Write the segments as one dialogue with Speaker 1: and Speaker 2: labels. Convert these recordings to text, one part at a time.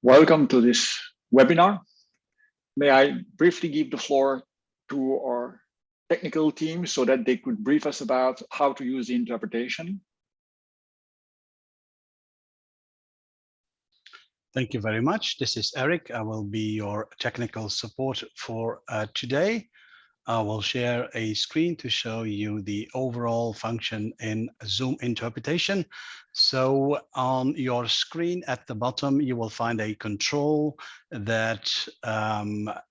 Speaker 1: Welcome to this webinar. May I briefly give the floor to our technical team so that they could brief us about how to use the interpretation.
Speaker 2: Thank you very much. This is Eric. I will be your technical support for today. I will share a screen to show you the overall function in Zoom interpretation. So on your screen at the bottom, you will find a control that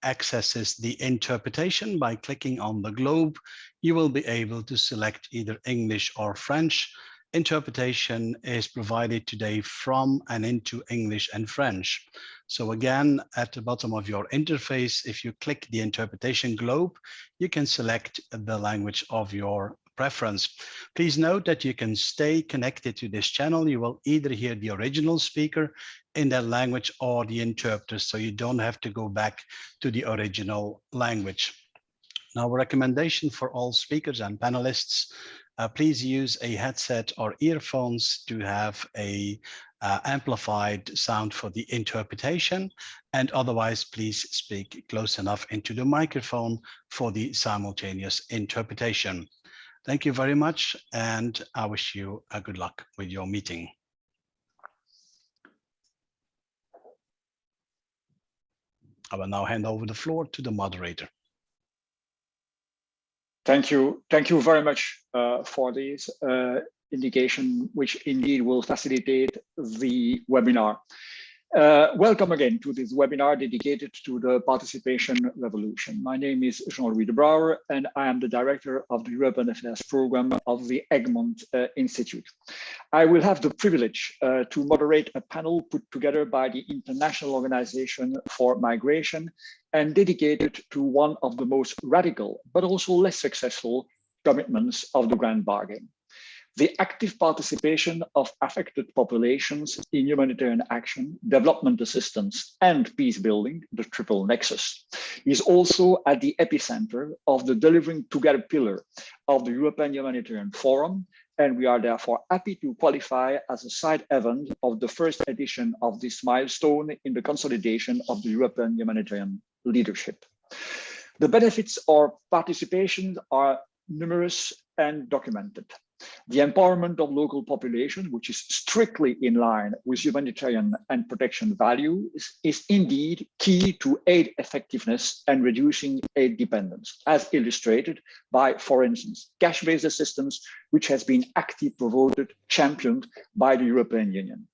Speaker 2: accesses the interpretation. By clicking on the globe, you will be able to select either English or French. Interpretation is provided today from and into English and French. So again, at the bottom of your interface, if you click the interpretation globe, you can select the language of your preference. Please note that you can stay connected to this channel. You will either hear the original speaker in that language or the interpreter, so you don't have to go back to the original language. Now, a recommendation for all speakers and panelists, please use a headset or earphones to have a amplified sound for the interpretation, and otherwise please speak close enough into the microphone for the simultaneous interpretation. Thank you very much, and I wish you a good luck with your meeting. I will now hand over the floor to the moderator.
Speaker 1: Thank you very much for this indication, which indeed will facilitate the webinar. Welcome again to this webinar dedicated to the participation revolution. My name is Jean-Louis de Brouwer, and I am the director of the European Affairs program of the Egmont Institute. I will have the privilege to moderate a panel put together by the International Organization for Migration and dedicated to one of the most radical, but also less successful commitments of the Grand Bargain: the active participation of affected populations in humanitarian action, development assistance, and peace building, the triple nexus, is also at the epicenter of the Delivering Together pillar of the European Humanitarian Forum, and we are therefore happy to qualify as a side event of the first edition of this milestone in the consolidation of the European humanitarian leadership. The benefits of participation are numerous and documented. The empowerment of local populations, which is strictly in line with humanitarian and protection values, is indeed key to aid effectiveness and reducing aid dependence, as illustrated by, for instance, cash-based assistance, which has been actively promoted, championed by the European Union.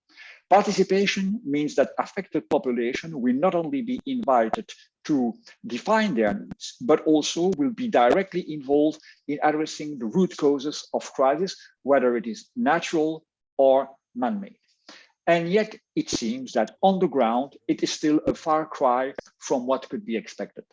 Speaker 1: Participation means that affected population will not only be invited to define their needs, but also will be directly involved in addressing the root causes of crisis, whether it is natural or man-made. And yet it seems that on the ground, it is still a far cry from what could be expected.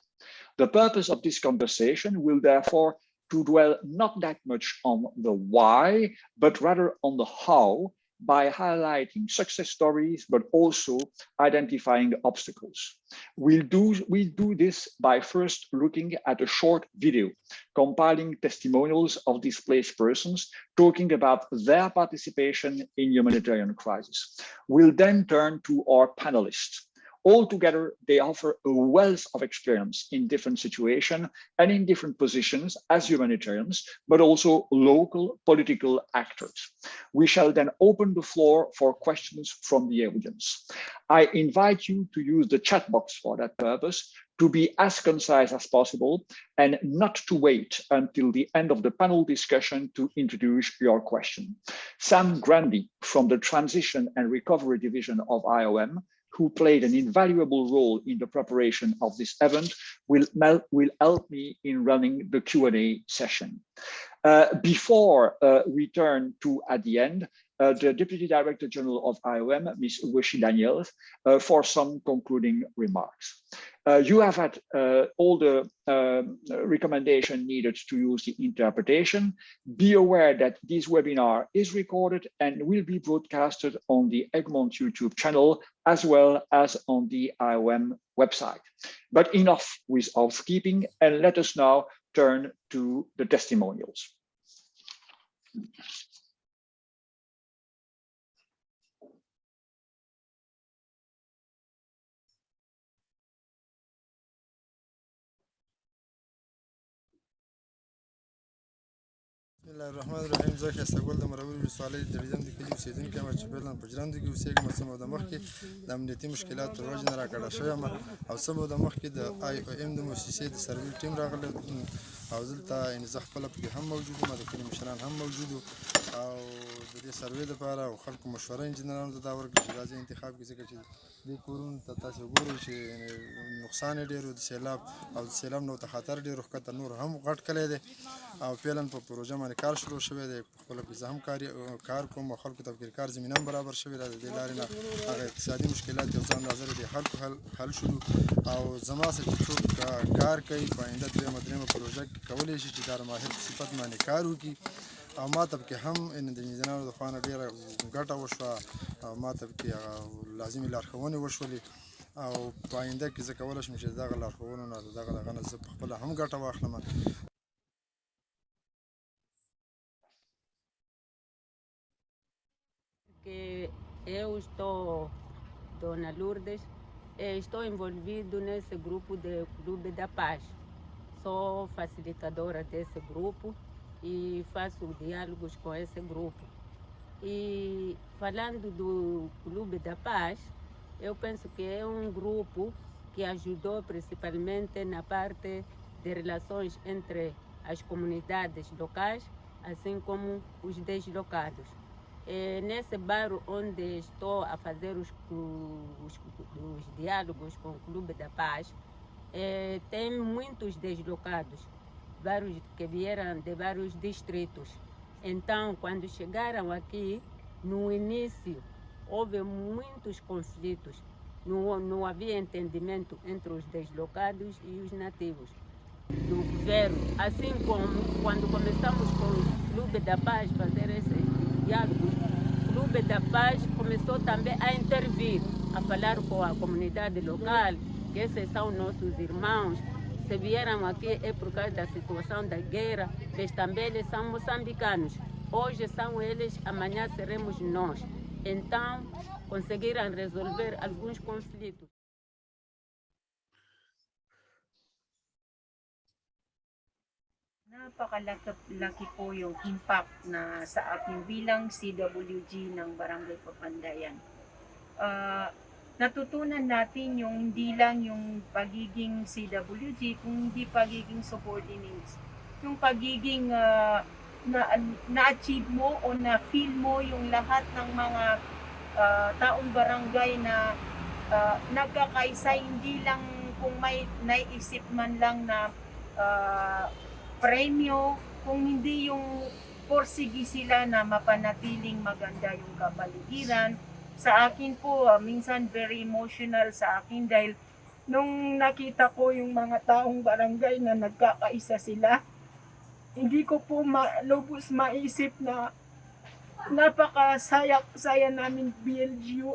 Speaker 1: The purpose of this conversation will therefore to dwell not that much on the why, but rather on the how, by highlighting success stories, but also identifying the obstacles. We'll do this by first looking at a short video, compiling testimonials of displaced persons, talking about their participation in humanitarian crisis. We'll then turn to our panelists. Altogether, they offer a wealth of experience in different situations and in different positions as humanitarians, but also local political actors. We shall then open the floor for questions from the audience. I invite you to use the chat box for that purpose, to be as concise as possible, and not to wait until the end of the panel discussion to introduce your question. Sam Grandy from the Transition and Recovery Division of IOM, who played an invaluable role in the preparation of this event, will help me in running the Q&A session. Before we turn to, at the end, the Deputy Director General of IOM, Ms. Uweshi Daniels, for some concluding remarks. You have had all the recommendation needed to use the interpretation. Be aware that this webinar is recorded and will be broadcasted on the Egmont YouTube channel, as well as on the IOM website. But enough with housekeeping, and let us now turn to the testimonials.
Speaker 3: الله الرحمن الرحیم زه که استقبال د مرور سوالې د ریزم د کلیو سیدن کې ما چې بلن پجران د اوسېګم سمو د مخ کې د امنیتي مشکلات تر وجه نه راکړه شوی او سمو د مخ کې د آی او ام د مؤسسې د سروي ټیم راغله او دلته ان زه خپل په هم موجود ما د کلی مشران هم موجود او د دې سروي لپاره او خلکو مشوره انجنیرانو ته دا ورکړي چې دا انتخاب کې ځکه چې د کورون ته تاسو ګورئ چې نقصان ډېر د سیلاب او د سیلاب نو ته خطر ډېر وخت نور هم غټ کړی دی او پیلن په پروژه باندې کار شروع شوی دی خپل په زهم کار کوم خلکو ته کار زمينه برابر شوی دی د لارې نه هغه اقتصادي مشکلات یو ځان نظر دي حل شروع او زما سره څوک کار کوي په آینده درېمه پروژه کولای شي چې د ماهر صفت باندې کار وکړي او ما ته کې هم ان د انجنیرانو د خوانه ډیره ګټه وشوه او ما ته کې لازمي لارښوونې وشولې او په آینده کې زه کولای شم چې دغه لارښوونو نه دغه نه زه خپل هم ګټه واخلم.
Speaker 4: Que eu estou, Dona Lourdes, estou envolvido nesse grupo de Clube da Paz. Sou facilitadora desse grupo e faço diálogos com esse grupo. E falando do Clube da Paz, eu penso que é um grupo que ajudou principalmente na parte de relações entre as comunidades locais, assim como os deslocados. Nesse bairro onde estou a fazer os diálogos com o Clube da Paz, tem muitos deslocados, vários que vieram de vários distritos. Então, quando chegaram aqui, no início, houve muitos conflitos. Não havia entendimento entre os deslocados e os nativos do governo. Assim como quando começamos com o Clube da Paz a fazer esse diálogo, o Clube da Paz começou também a intervir, a falar com a comunidade local, que esses são nossos irmãos. Se vieram aqui é por causa da situação da guerra, mas também eles são moçambicanos. Hoje são eles, amanhã seremos nós. Então, conseguiram resolver alguns conflitos.
Speaker 5: Napakalaki po yung impact na sa akin bilang CWG ng Barangay Papandayan. Natutunan natin yung hindi lang yung pagiging CWG, kung hindi pagiging subordinates. Yung pagiging na-achieve mo o na-feel mo yung lahat ng mga taong barangay na nagkakaisa, hindi lang kung may naisip man lang na premyo, kung hindi yung porsigi sila na mapanatiling maganda yung kapaligiran. Sa akin po, minsan very emotional sa akin dahil nung nakita ko yung mga taong barangay na nagkakaisa sila, hindi ko po lubos maisip na napakasaya namin BLGU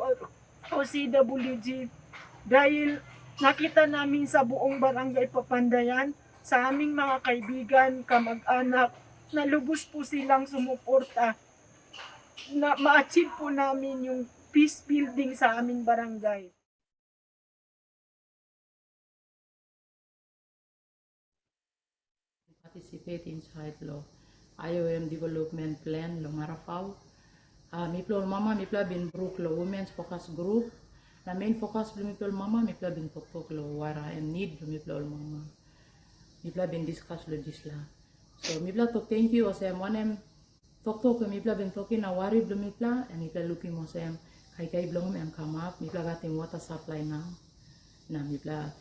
Speaker 5: o CWG dahil nakita namin sa buong barangay Papandayan, sa aming mga kaibigan, kamag-anak, na lubos po silang sumuporta na ma-achieve po namin yung peace building sa aming barangay.
Speaker 6: Participate inside lo IOM development plan lo Marafao. Miplo mama mipla bin brook lo women's focus group. Na main focus lo miplo mama mipla bin tok lo wara and need lo miplo mama. Mipla bin discuss lo disla. So mipla to thank you osem wanem tok mipla bin toki na wari lo mipla and mipla looking osem kai blong em come up mipla gating water supply now. Na mipla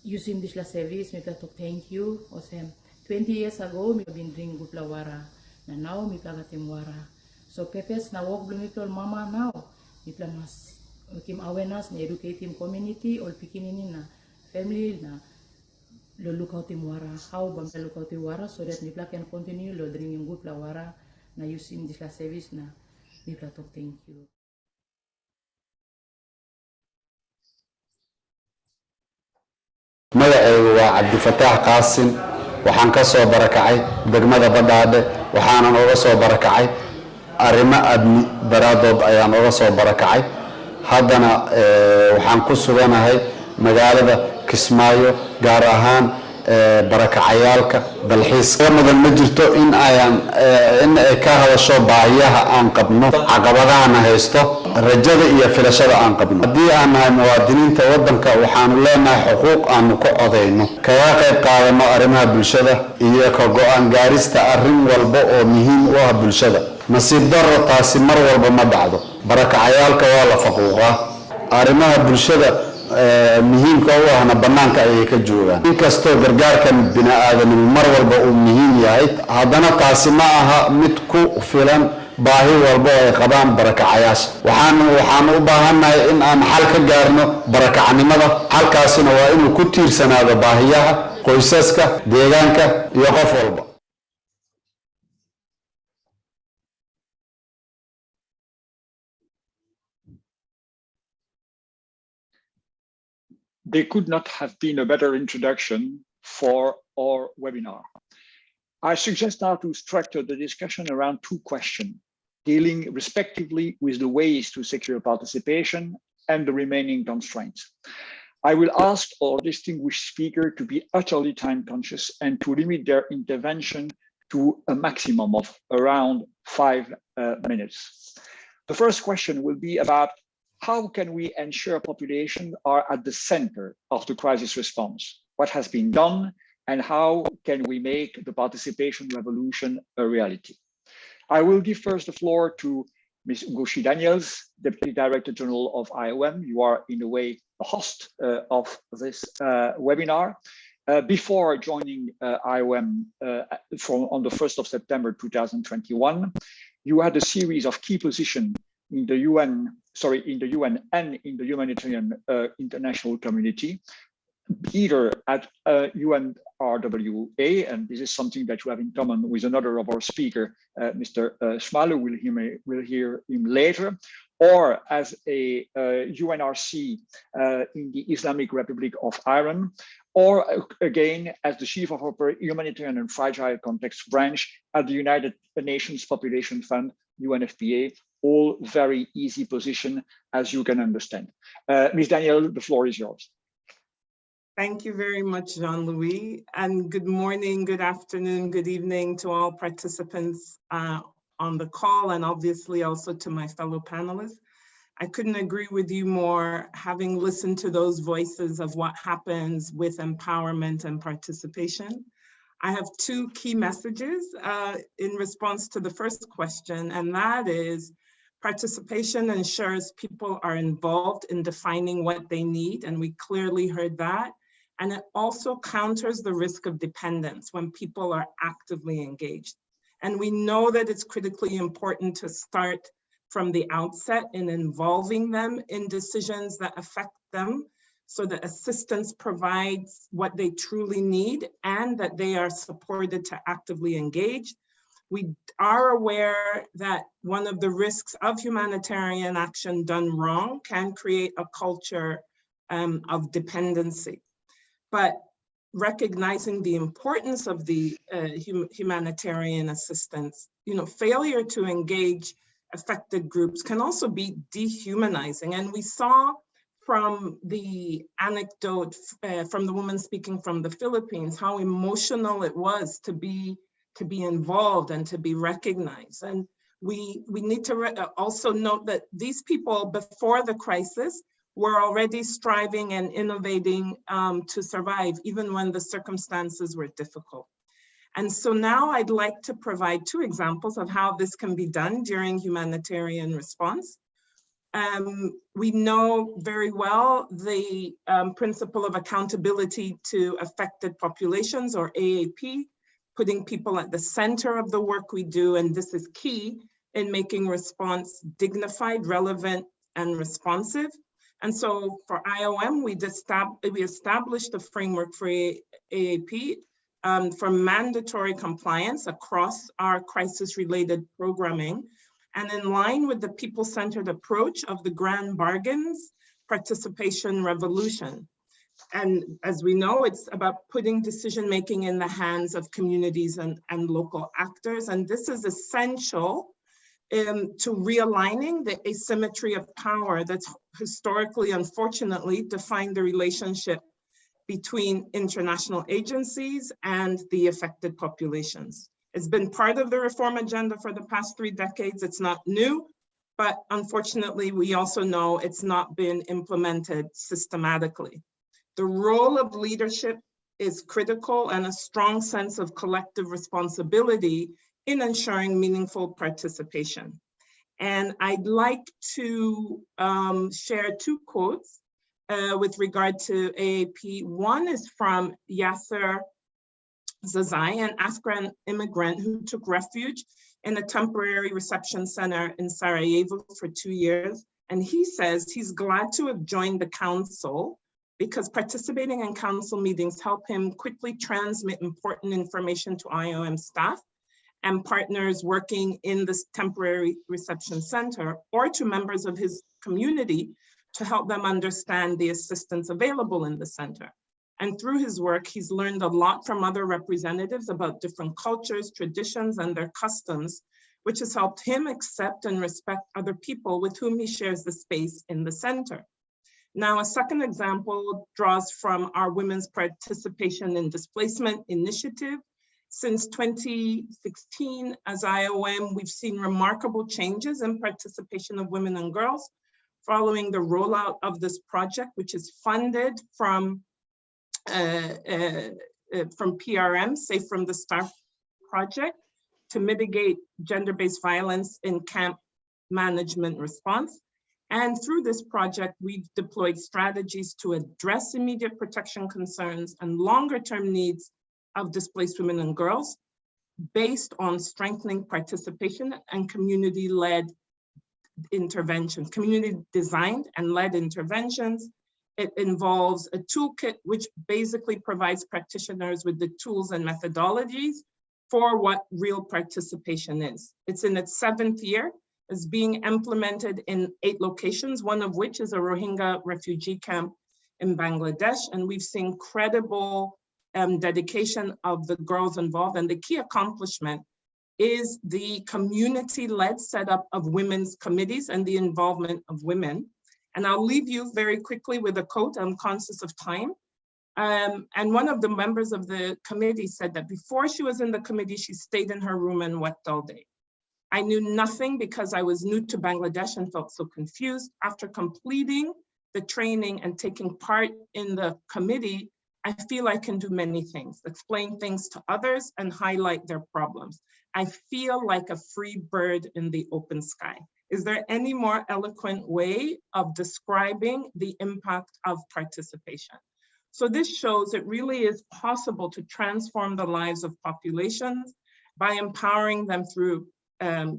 Speaker 6: using this service, mipla to thank you. Osem 20 years ago, mipla bin drink gupla wara. Na now mipla gatim wara. So pepes na walk blue mipla mama now. Mipla mas kim awareness na educate him community or pikinin na family na lo look out him wara. How bang look out him wara so that mipla can continue lo drinking gupla wara na using this service na mipla to thank you.
Speaker 7: magacaygu waa cabdifataax qaasim waxaan ka soo barakacay degmada badhaadhe waxaanan uga soo barakacay arrimo amni daraadood ayaan uga soo barakacay haddana waxaan ku suganahay magaalada Kismaayo gaar ahaan barakacayaalka dalxiiska mudan ma jirto in ay ka hadasho baahiyaha aan qabno caqabadahana haysto rajada iyo filashada aan qabno haddii aan nahay muwaadiniinta waddanka waxaanu leenahay xuquuq aanu ka codayno kaga qayb qaadano arrimaha bulshada iyo ka go-aan gaarista arrin walba oo muhiim u ah bulshada nasiib darro taasi mar walba ma dhacdo barakacayaalka waa la faquuqaa arrimaha bulshada muhiimka u ahna bannaanka ayay ka joogaan inkastoo gargaarkan bini-aadanimo mar walba uu muhiim yahay haddana taasi ma aha mid ku filan baahi walba oo ay qabaan barakacayaasha waxaan u baahannahay in aan xal ka gaarno barakacnimada xalkaasina waa inuu ku tiirsanaado baahiyaha qoysaska deegaanka iyo qof walba
Speaker 1: There could not have been a better introduction for our webinar. I suggest now to structure the discussion around two questions, dealing respectively with the ways to secure participation and the remaining constraints. I will ask our distinguished speaker to be utterly time conscious and to limit their intervention to a maximum of around 5 minutes. The first question will be about how can we ensure populations are at the center of the crisis response? What has been done and how can we make the participation revolution a reality? I will give first the floor to Ms. Ngozi Daniels, Deputy Director General of IOM. You are in a way the host of this webinar. Before joining IOM on the 1st of September 2021, you had a series of key positions in the UN and in the humanitarian international community, either at UNRWA, and this is something that you have in common with another of our speaker, Mr. Schmalu, we'll hear him later, or as a UNRC in the Islamic Republic of Iran, or again, as the Chief of our Humanitarian and Fragile Context branch at the United Nations Population Fund, UNFPA, all very easy position, as you can understand. Ms. Daniel, the floor is yours.
Speaker 8: Thank you very much, Jean-Louis, and good morning, good afternoon, good evening to all participants on the call, and obviously also to my fellow panelists. I couldn't agree with you more, having listened to those voices of what happens with empowerment and participation. I have two key messages in response to the first question, and that is participation ensures people are involved in defining what they need, and we clearly heard that. And it also counters the risk of dependence when people are actively engaged. And we know that it's critically important to start from the outset in involving them in decisions that affect them, so that assistance provides what they truly need and that they are supported to actively engage. We are aware that one of the risks of humanitarian action done wrong can create a culture of dependency. But recognizing the importance of the humanitarian assistance, failure to engage affected groups can also be dehumanizing. And we saw from the anecdote from the woman speaking from the Philippines, how emotional it was to be involved and to be recognized. And we need to also note that these people before the crisis were already striving and innovating to survive, even when the circumstances were difficult. And so now I'd like to provide two examples of how this can be done during humanitarian response. We know very well the principle of accountability to affected populations, or AAP, putting people at the center of the work we do, and this is key in making response dignified, relevant, and responsive. And so for IOM, we established a framework for AAP for mandatory compliance across our crisis-related programming, and in line with the people-centered approach of the Grand Bargains Participation Revolution. And as we know, it's about putting decision-making in the hands of communities and local actors. And this is essential to realigning the asymmetry of power that's historically, unfortunately, defined the relationship between international agencies and the affected populations. It's been part of the reform agenda for the past 3 decades. It's not new, but unfortunately, we also know it's not been implemented systematically. The role of leadership is critical, and a strong sense of collective responsibility in ensuring meaningful participation. And I'd like to share 2 quotes with regard to AAP. One is from Yasser Zazai, an Afghan immigrant who took refuge in a temporary reception center in Sarajevo for 2 years. And he says he's glad to have joined the council because participating in council meetings help him quickly transmit important information to IOM staff and partners working in this temporary reception center, or to members of his community to help them understand the assistance available in the center. And through his work, he's learned a lot from other representatives about different cultures, traditions, and their customs, which has helped him accept and respect other people with whom he shares the space in the center. Now, a second example draws from our Women's Participation in Displacement initiative. Since 2016, as IOM, we've seen remarkable changes in participation of women and girls following the rollout of this project, which is funded from PRM, Safe from the Start project, to mitigate gender-based violence in camp management response. And through this project, we've deployed strategies to address immediate protection concerns and longer-term needs of displaced women and girls based on strengthening participation and community-led interventions, community-designed and led interventions. It involves a toolkit which basically provides practitioners with the tools and methodologies for what real participation is. It's in its 7th year. Is being implemented in 8 locations, one of which is a Rohingya refugee camp in Bangladesh. And we've seen credible dedication of the girls involved. And the key accomplishment is the community-led setup of women's committees and the involvement of women. And I'll leave you very quickly with a quote. I'm conscious of time. And one of the members of the committee said that before she was in the committee, she stayed in her room and wept all day. I knew nothing because I was new to Bangladesh and felt so confused. After completing the training and taking part in the committee, I feel I can do many things, explain things to others and highlight their problems. I feel like a free bird in the open sky. Is there any more eloquent way of describing the impact of participation? So this shows it really is possible to transform the lives of populations by empowering them through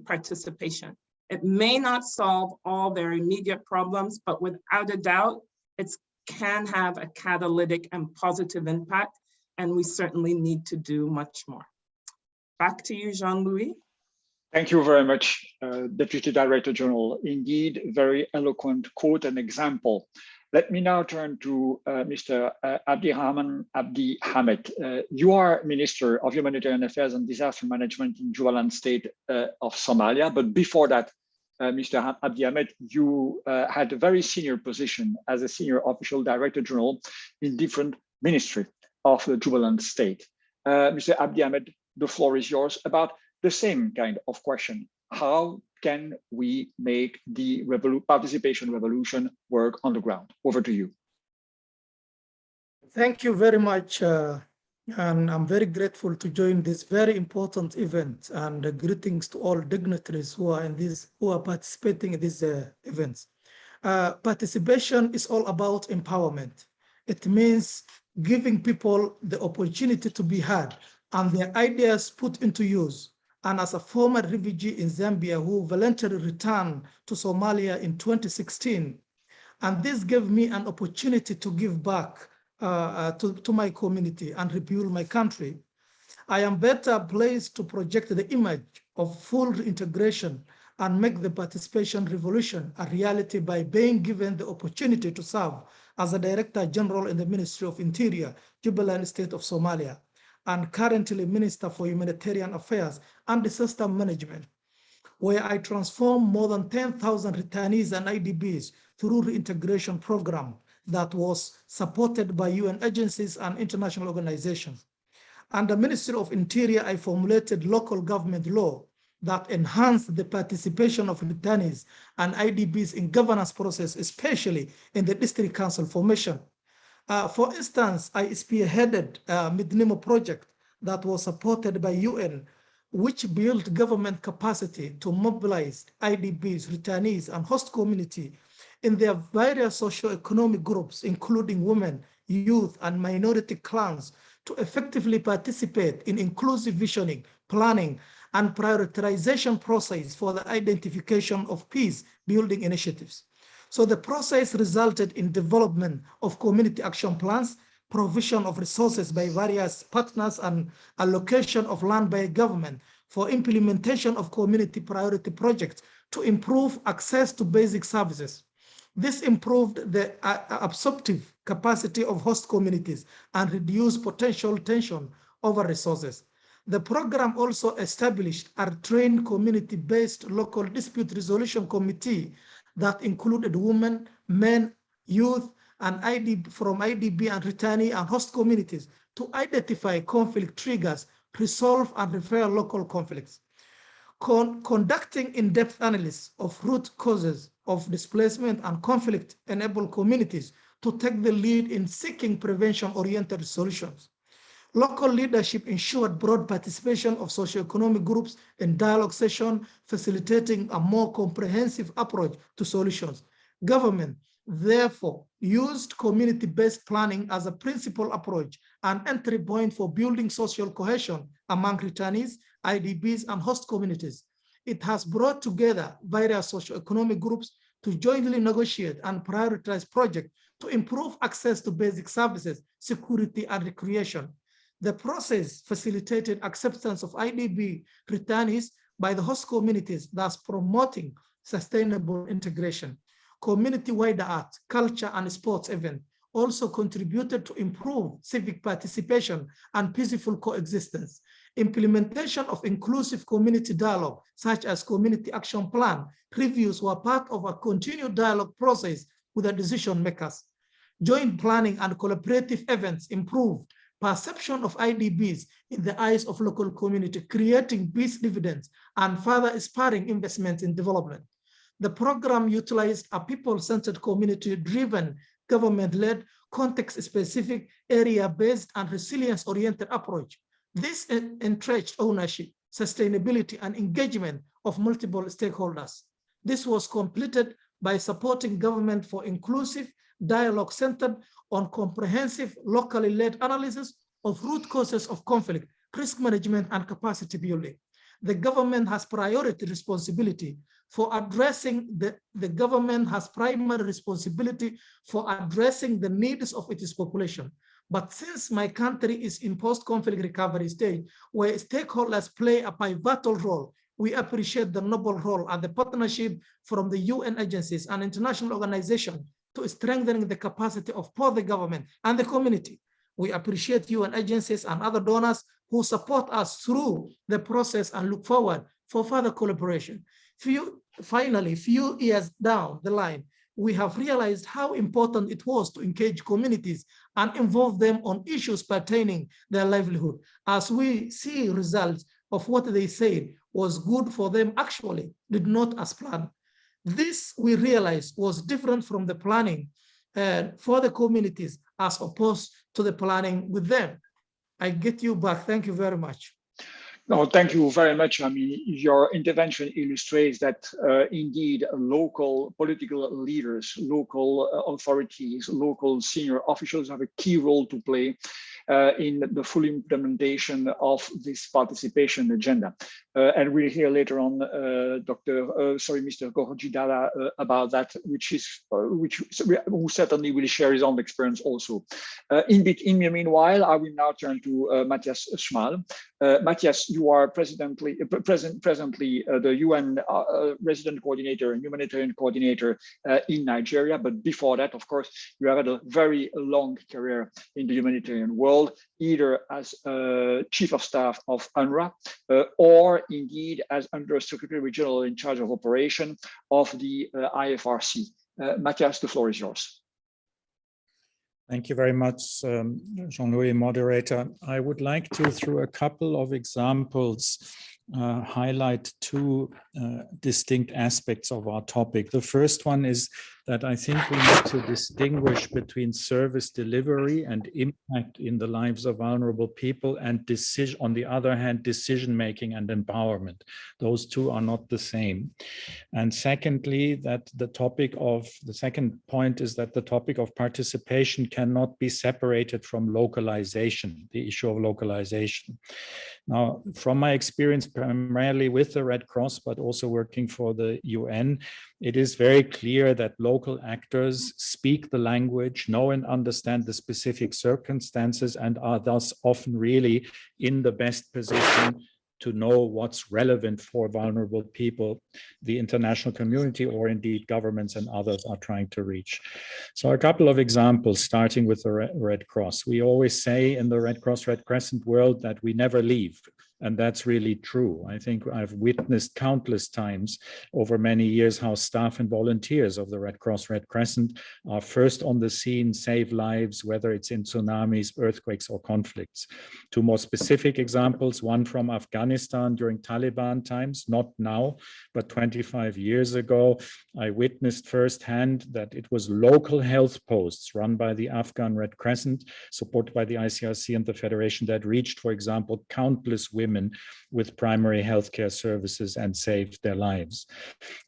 Speaker 8: participation. It may not solve all their immediate problems, but without a doubt, it can have a catalytic and positive impact, and we certainly need to do much more. Back to you, Jean-Louis.
Speaker 1: Thank you very much, Deputy Director General. Indeed, very eloquent quote and example. Let me now turn to Mr. Abdirahman Abdi Hamed. You are Minister of Humanitarian Affairs and Disaster Management in Jubaland State of Somalia. But before that, Mr. Abdi Hamed, you had a very senior position as a senior official director general in different ministries of the Jubaland State. Mr. Abdi Hamed, the floor is yours about the same kind of question. How can we make the participation revolution work on the ground? Over to you.
Speaker 9: Thank you very much. And I'm very grateful to join this very important event, and greetings to all dignitaries who are participating in these events. Participation is all about empowerment. It means giving people the opportunity to be heard and their ideas put into use. And as a former refugee in Zambia who voluntarily returned to Somalia in 2016, and this gave me an opportunity to give back to my community and rebuild my country, I am better placed to project the image of full reintegration and make the participation revolution a reality by being given the opportunity to serve as a Director General in the Ministry of Interior, Jubaland State of Somalia, and currently Minister for Humanitarian Affairs and Disaster Management, where I transform more than 10,000 returnees and IDBs through reintegration program, that was supported by UN agencies and international organizations. Under Ministry of Interior, I formulated local government law that enhanced the participation of returnees and IDBs in governance process, especially in the district council formation. For instance, I spearheaded a Midnimo project that was supported by UN, which built government capacity to mobilize IDBs, returnees, and host community in their various socio-economic groups, including women, youth, and minority clans, to effectively participate in inclusive visioning, planning, and prioritization process for the identification of peace-building initiatives. So the process resulted in development of community action plans, provision of resources by various partners, and allocation of land by government for implementation of community priority projects to improve access to basic services. This improved the absorptive capacity of host communities and reduced potential tension over resources. The program also established a trained community-based local dispute resolution committee that included women, men, youth, and from IDB and returnee and host communities to identify conflict triggers, resolve and repair local conflicts. Conducting in-depth analysis of root causes of displacement and conflict enable communities to take the lead in seeking prevention-oriented solutions. Local leadership ensured broad participation of socioeconomic groups in dialogue session, facilitating a more comprehensive approach to solutions. Government, therefore, used community-based planning as a principal approach and entry point for building social cohesion among returnees, IDBs, and host communities. It has brought together various socioeconomic groups to jointly negotiate and prioritize projects to improve access to basic services, security, and recreation. The process facilitated acceptance of IDB returnees by the host communities, thus promoting sustainable integration. Community-wide art, culture, and sports events also contributed to improve civic participation and peaceful coexistence. Implementation of inclusive community dialogue, such as community action plan, reviews were part of a continued dialogue process with the decision makers. Joint planning and collaborative events improved perception of IDBs in the eyes of local community, creating peace dividends and further spurring investment in development. The program utilized a people-centered, community-driven, government-led, context-specific, area-based, and resilience-oriented approach. This entrenched ownership, sustainability, and engagement of multiple stakeholders. This was completed by supporting government for inclusive dialogue centered on comprehensive, locally led analysis of root causes of conflict, risk management, and capacity building. The government has priority responsibility for addressing the government has primary responsibility for addressing the needs of its population. But since my country is in post-conflict recovery stage, where stakeholders play a pivotal role, we appreciate the noble role and the partnership from the UN agencies and international organizations to strengthening the capacity of both the government and the community. We appreciate UN agencies and other donors who support us through the process and look forward for further collaboration. Finally, few years down the line, we have realized how important it was to engage communities and involve them on issues pertaining their livelihood, as we see results of what they said was good for them actually did not as planned. This, we realized, was different from the planning for the communities as opposed to the planning with them. I get you back. Thank you very much.
Speaker 1: No, thank you very much. I mean, your intervention illustrates that indeed local political leaders, local authorities, local senior officials have a key role to play in the full implementation of this participation agenda. And we'll hear later on Mr. Gorjidala about that, who certainly will share his own experience also. In the meanwhile, I will now turn to Matthias Schmal. Matthias, you are presently the UN resident coordinator and humanitarian coordinator in Nigeria. But before that, of course, you have had a very long career in the humanitarian world, either as chief of staff of UNRWA or indeed as Undersecretary General in charge of operation of the IFRC. Matthias, the floor is yours.
Speaker 10: Thank you very much, Jean-Louis, moderator. I would like to, through a couple of examples, highlight two distinct aspects of our topic. The first one is that I think we need to distinguish between service delivery and impact in the lives of vulnerable people, and decision, on the other hand, decision-making and empowerment. Those two are not the same. And secondly, that the second point is that the topic of participation cannot be separated from localization, the issue of localization. Now, from my experience primarily with the Red Cross, but also working for the UN, it is very clear that local actors speak the language, know and understand the specific circumstances, and are thus often really in the best position to know what's relevant for vulnerable people the international community, or indeed governments and others, are trying to reach. So a couple of examples, starting with the Red Cross. We always say in the Red Cross, Red Crescent world that we never leave. And that's really true. I think I've witnessed countless times over many years how staff and volunteers of the Red Cross, Red Crescent are first on the scene, save lives, whether it's in tsunamis, earthquakes, or conflicts. Two more specific examples, one from Afghanistan during Taliban times, not now, but 25 years ago. I witnessed firsthand that it was local health posts run by the Afghan Red Crescent, supported by the ICRC and the Federation, that reached, for example, countless women with primary healthcare services and saved their lives.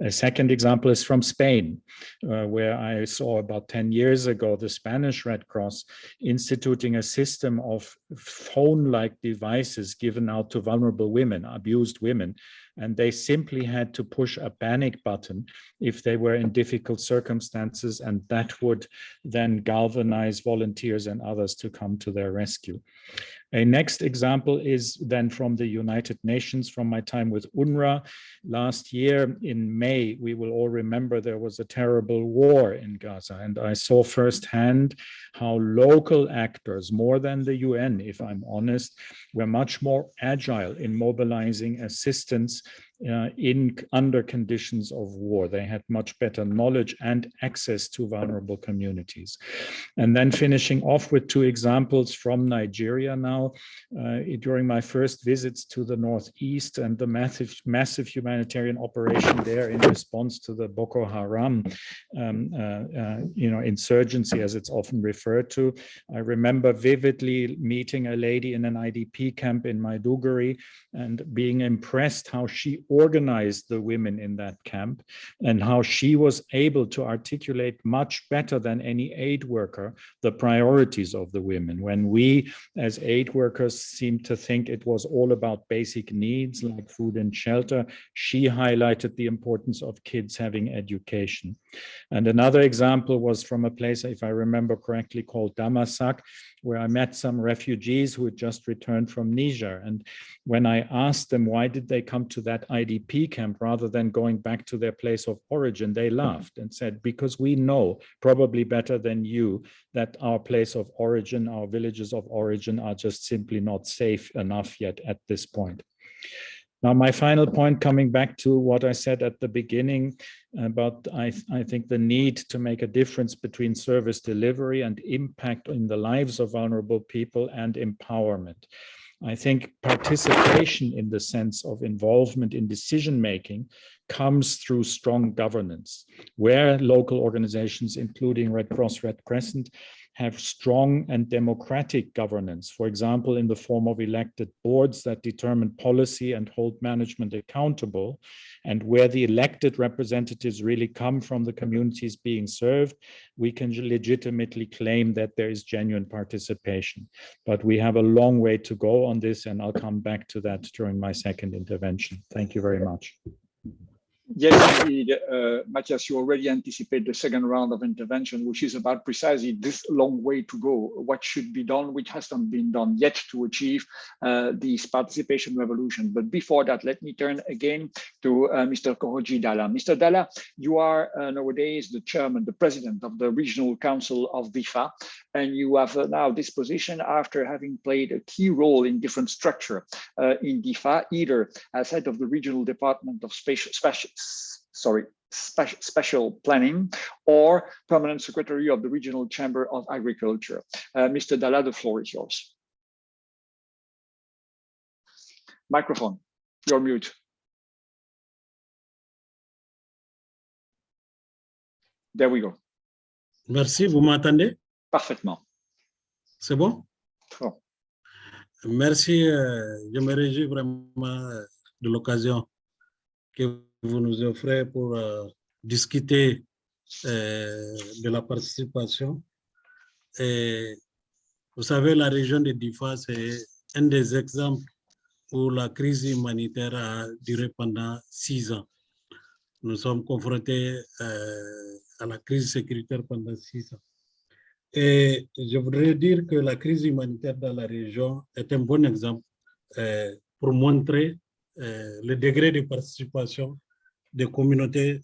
Speaker 10: A second example is from Spain, where I saw about 10 years ago the Spanish Red Cross instituting a system of phone-like devices given out to vulnerable women, abused women, and they simply had to push a panic button if they were in difficult circumstances, and that would then galvanize volunteers and others to come to their rescue. A next example is then from the United Nations, from my time with UNRWA. Last year in May, we will all remember there was a terrible war in Gaza, and I saw firsthand how local actors, more than the UN, if I'm honest, were much more agile in mobilizing assistance under conditions of war. They had much better knowledge and access to vulnerable communities. And then finishing off with two examples from Nigeria now. During my first visits to the Northeast and the massive humanitarian operation there in response to the Boko Haram insurgency, as it's often referred to, I remember vividly meeting a lady in an IDP camp in Maiduguri and being impressed how she organized the women in that camp and how she was able to articulate much better than any aid worker the priorities of the women. When we as aid workers seemed to think it was all about basic needs like food and shelter, she highlighted the importance of kids having education. And another example was from a place, if I remember correctly, called Damasak, where I met some refugees who had just returned from Niger. And when I asked them why did they come to that IDP camp rather than going back to their place of origin, they laughed and said, because we know, probably better than you, that our place of origin, our villages of origin are just simply not safe enough yet at this point. Now, my final point, coming back to what I said at the beginning about, I think, the need to make a difference between service delivery and impact in the lives of vulnerable people and empowerment. I think participation in the sense of involvement in decision-making comes through strong governance, where local organizations, including Red Cross, Red Crescent, have strong and democratic governance, for example, in the form of elected boards that determine policy and hold management accountable, and where the elected representatives really come from the communities being served, we can legitimately claim that there is genuine participation. But we have a long way to go on this, and I'll come back to that during my second intervention. Thank you very much.
Speaker 1: Yes, indeed, Matthias, you already anticipate the second round of intervention, which is about precisely this long way to go. What should be done, which hasn't been done yet to achieve this participation revolution. But before that, let me turn again to Mr. Koroji Dalla. Mr. Dalla, you are nowadays the chairman, the president of the Regional Council of DIFA, and you have now this position after having played a key role in different structure in DIFA, either as head of the Regional Department of Special Planning or Permanent Secretary of the Regional Chamber of Agriculture. Mr. Dalla, the floor is yours. Microphone, you're mute. There we go.
Speaker 11: Merci, vous m'entendez?
Speaker 1: Parfaitement.
Speaker 11: C'est bon?
Speaker 1: Bon.
Speaker 11: Merci, je me réjouis vraiment de l'occasion que vous nous offrez pour discuter de la participation. Et vous savez, la région de Difa, c'est un des exemples où la crise humanitaire a duré pendant 6 ans. Nous sommes confrontés à la crise sécuritaire pendant 6 ans. Et je voudrais dire que la crise humanitaire dans la région est un bon exemple pour montrer le degré de participation des communautés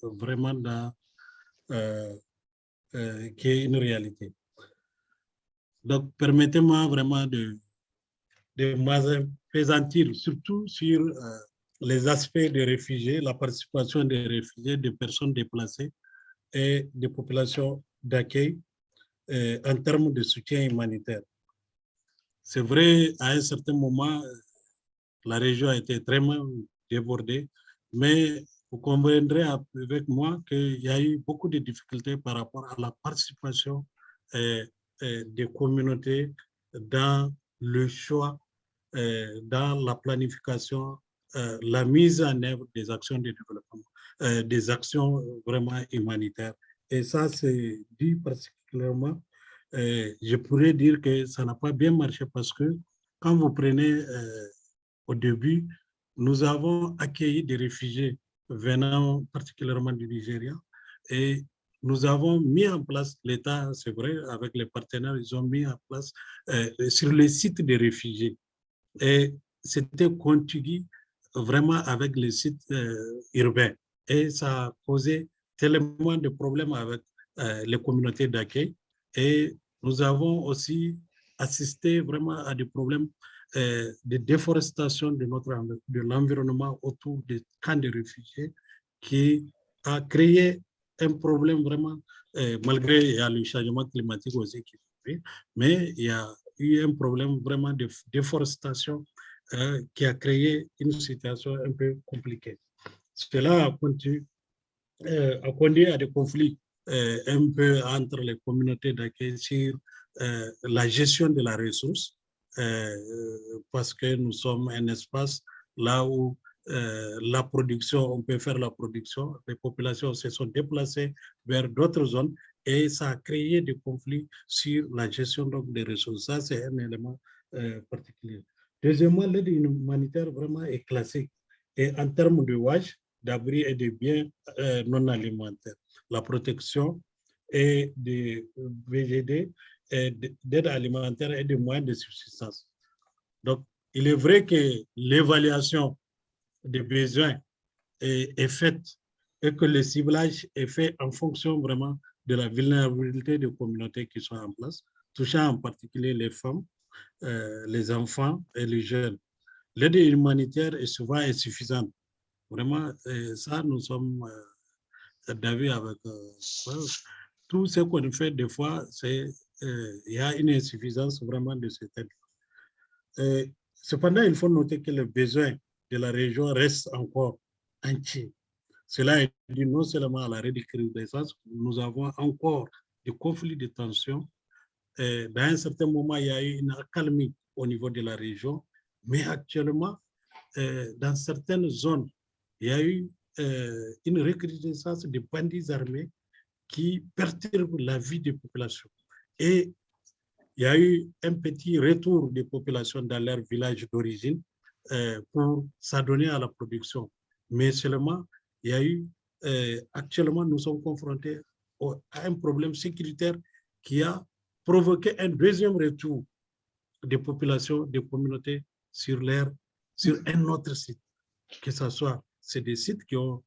Speaker 11: vraiment dans, qui est une réalité. Donc, permettez-moi vraiment de m'appesantir surtout sur les aspects des réfugiés, la participation des réfugiés, des personnes déplacées et des populations d'accueil en termes de soutien humanitaire. C'est vrai, à un certain moment, la région a été très débordée, mais vous conviendrez avec moi qu'il y a eu beaucoup de difficultés par rapport à la participation des communautés dans le choix, dans la planification, la mise en œuvre des actions de développement, des actions vraiment humanitaires. Et ça, c'est dit particulièrement, je pourrais dire que ça n'a pas bien marché parce que quand vous prenez au début, nous avons accueilli des réfugiés venant particulièrement du Nigeria et nous avons mis en place, l'État, c'est vrai, avec les partenaires, ils ont mis en place sur les sites des réfugiés. Et c'était contigu vraiment avec les sites urbains. Et ça a posé tellement de problèmes avec les communautés d'accueil. Et nous avons aussi assisté vraiment à des problèmes de déforestation de l'environnement autour des camps de réfugiés qui a créé un problème vraiment, malgré il y a le changement climatique aussi qui fait, mais il y a eu un problème vraiment de déforestation qui a créé une situation un peu compliquée. Cela a conduit à des conflits un peu entre les communautés d'accueil sur la gestion de la ressource, parce que nous sommes un espace là où la production, on peut faire la production, les populations se sont déplacées vers d'autres zones et ça a créé des conflits sur la gestion donc, des ressources. Ça, c'est un élément particulier. Deuxièmement, l'aide humanitaire vraiment est classique. Et en termes de wage, d'abri et de biens non alimentaires, la protection et des VGD, d'aide alimentaire et des moyens de subsistance. Donc, il est vrai que l'évaluation des besoins est faite et que le ciblage est fait en fonction vraiment de la vulnérabilité des communautés qui sont en place, touchant en particulier les femmes, les enfants et les jeunes. L'aide humanitaire est souvent insuffisante. Vraiment, ça, nous sommes d'avis avec tout ce qu'on fait des fois, il y a une insuffisance vraiment de cette aide. Cependant, il faut noter que les besoins de la région restent encore entiers. Cela est dû non seulement à la recrudescence, nous avons encore des conflits de tension. Dans un certain moment, il y a eu une accalmie au niveau de la région, mais actuellement, dans certaines zones, il y a eu une recrudescence de bandits armés qui perturbent la vie des populations. Et il y a eu un petit retour des populations dans leur village d'origine pour s'adonner à la production. Mais seulement, il y a eu, actuellement, nous sommes confrontés à un problème sécuritaire qui a provoqué un deuxième retour des populations, des communautés sur un autre site, que ce soit c'est des sites qui ont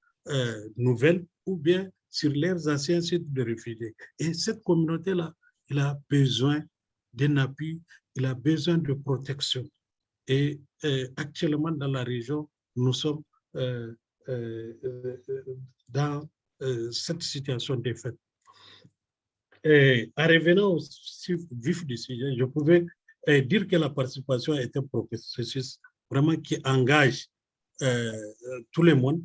Speaker 11: nouvelles ou bien sur leurs anciens sites de réfugiés. Et cette communauté-là, elle a besoin d'un appui, elle a besoin de protection. Et actuellement, dans la région, nous sommes dans cette situation de fait. Et en revenant au vif du sujet, je pouvais dire que la participation est un processus vraiment qui engage tout le monde,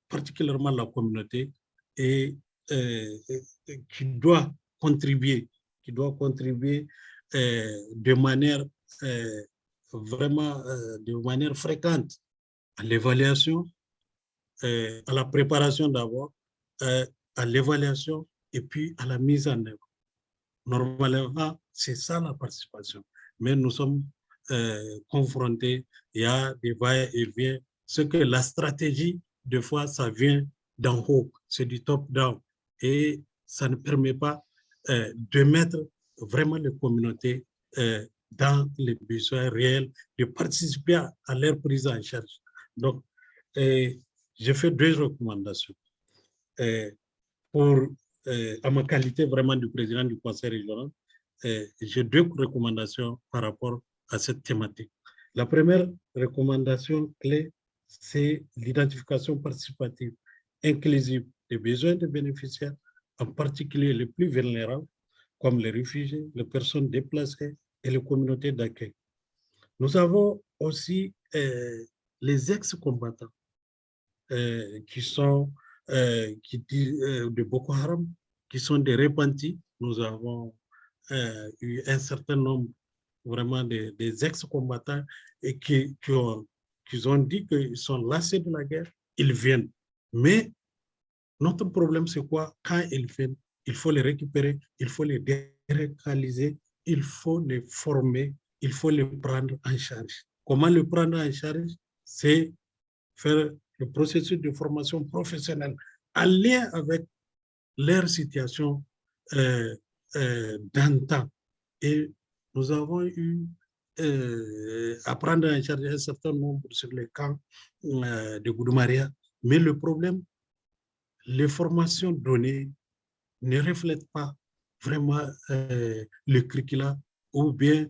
Speaker 11: particulièrement la communauté, et qui doit contribuer de manière vraiment de manière fréquente à l'évaluation, à la préparation d'abord, à l'évaluation et puis à la mise en œuvre. Normalement, c'est ça la participation. Mais nous sommes confrontés, il y a des va-et-vient, ce que la stratégie, des fois, ça vient d'en haut, c'est du top-down. Et ça ne permet pas de mettre vraiment les communautés dans les besoins réels, de participer à leur prise en charge. Donc, j'ai fait 2 recommandations pour à ma qualité vraiment du président du conseil régional. J'ai 2 recommandations par rapport à cette thématique. La première recommandation clé, c'est l'identification participative inclusive des besoins des bénéficiaires, en particulier les plus vulnérables, comme les réfugiés, les personnes déplacées et les communautés d'accueil. Nous avons aussi les ex-combattants qui sont de Boko Haram, qui sont des repentis. Nous avons eu un certain nombre vraiment des ex-combattants et qui ont dit qu'ils sont lassés de la guerre, ils viennent. Mais notre problème, c'est quoi? Quand ils viennent, il faut les récupérer, il faut les déradicaliser, il faut les former, il faut les prendre en charge. Comment les prendre en charge? C'est faire le processus de formation professionnelle en lien avec leur situation d'antan. Et nous avons eu à prendre en charge un certain nombre sur les camps de Goudoumaria. Mais le problème, les formations données ne reflètent pas vraiment le curriculum ou bien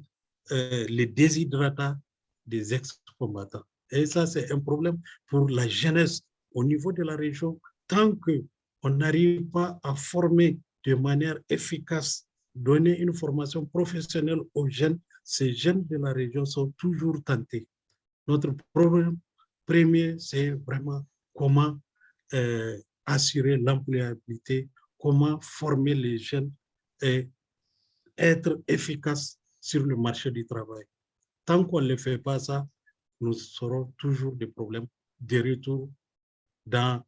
Speaker 11: les déshydratats des ex-combattants. Et ça, c'est un problème pour la jeunesse au niveau de la région. Tant qu'on n'arrive pas à former de manière efficace, donner une formation professionnelle aux jeunes, ces jeunes de la région sont toujours tentés. Notre problème premier, c'est vraiment comment assurer l'employabilité, comment former les jeunes et être efficace sur le marché du travail. Tant qu'on ne fait pas ça, nous aurons toujours des problèmes de retour dans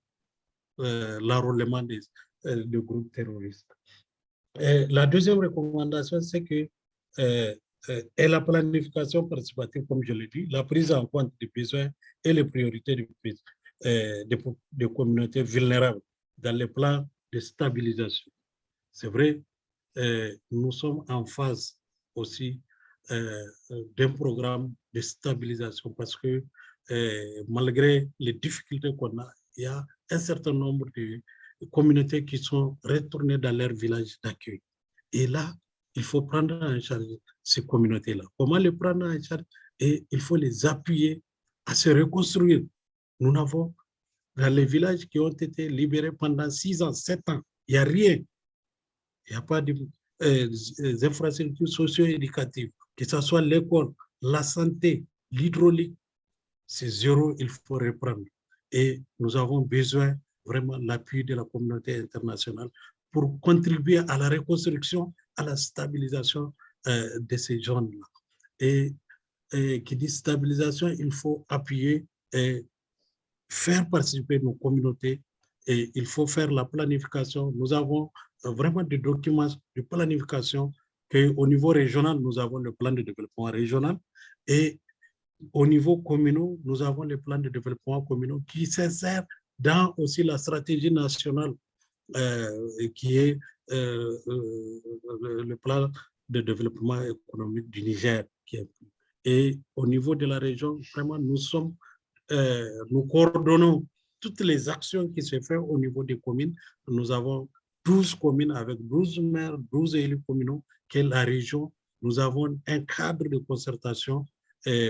Speaker 11: l'enrôlement des groupes terroristes. Et la deuxième recommandation, c'est que et la planification participative, comme je l'ai dit, la prise en compte des besoins et les priorités des communautés vulnérables dans les plans de stabilisation. C'est vrai, nous sommes en phase aussi d'un programme de stabilisation parce que malgré les difficultés qu'on a, il y a un certain nombre de communautés qui sont retournées dans leur village d'accueil. Et là, il faut prendre en charge ces communautés-là. Comment les prendre en charge? Et il faut les appuyer à se reconstruire. Nous n'avons, dans les villages qui ont été libérés pendant 6 ans, 7 ans, il n'y a rien. Il n'y a pas d'infrastructures socio-éducatives, que ce soit l'école, la santé, l'hydraulique. C'est zéro, il faut reprendre. Et nous avons besoin vraiment de l'appui de la communauté internationale pour contribuer à la reconstruction, à la stabilisation de ces zones-là. Et qui dit stabilisation, il faut appuyer et faire participer nos communautés et il faut faire la planification. Nous avons vraiment des documents de planification qu'au niveau régional, nous avons le plan de développement régional et au niveau communal, nous avons les plans de développement communaux qui s'insèrent dans aussi la stratégie nationale qui est le plan de développement économique du Niger. Et au niveau de la région, vraiment, nous coordonnons toutes les actions qui se font au niveau des communes. Nous avons 12 communes avec 12 maires, 12 élus communaux, qui est la région. Nous avons un cadre de concertation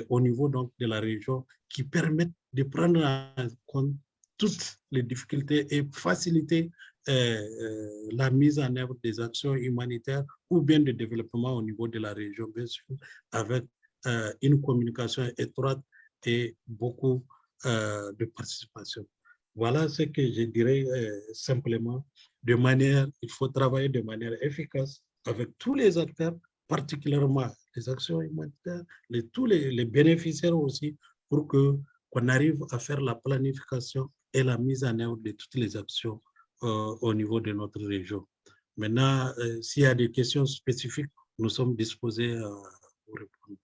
Speaker 11: au niveau donc, de la région qui permet de prendre en compte toutes les difficultés et faciliter la mise en œuvre des actions humanitaires ou bien de développement au niveau de la région, bien sûr, avec une communication étroite et beaucoup de participation. Voilà ce que je dirais simplement. Il faut travailler de manière efficace avec tous les acteurs, particulièrement les actions humanitaires, tous les bénéficiaires aussi, pour qu'on arrive à faire la planification et la mise en œuvre de toutes les actions au niveau de notre région. Maintenant, s'il y a des questions spécifiques, nous sommes disposés à vous répondre.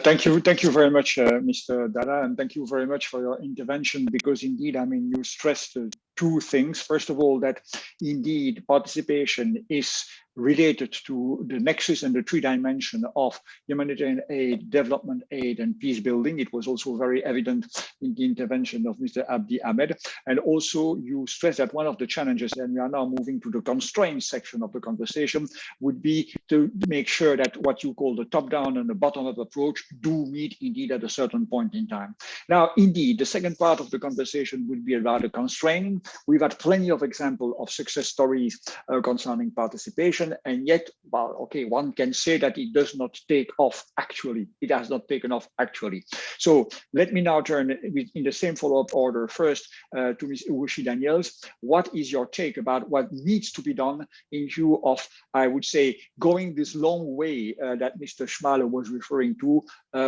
Speaker 1: Thank you very much, Mr. Dada, and thank you very much for your intervention, because indeed, I mean, you stressed two things. First of all, that indeed participation is related to the nexus and the three dimension of humanitarian aid, development aid, and peace building. It was also very evident in the intervention of Mr. Abdi Ahmed. And also you stress that one of the challenges, and we are now moving to the constraints section of the conversation, would be to make sure that what you call the top-down and the bottom-up approach do meet indeed at a certain point in time. Now, indeed, the second part of the conversation would be about the constraining. We've had plenty of examples of success stories concerning participation, and yet, well, okay, one can say that it does not take off actually. It has not taken off actually. So let me now turn in the same follow-up order first to Ms. Ugoshi Daniels. What is your take about what needs to be done in view of, I would say, going this long way that Mr. Schmale was referring to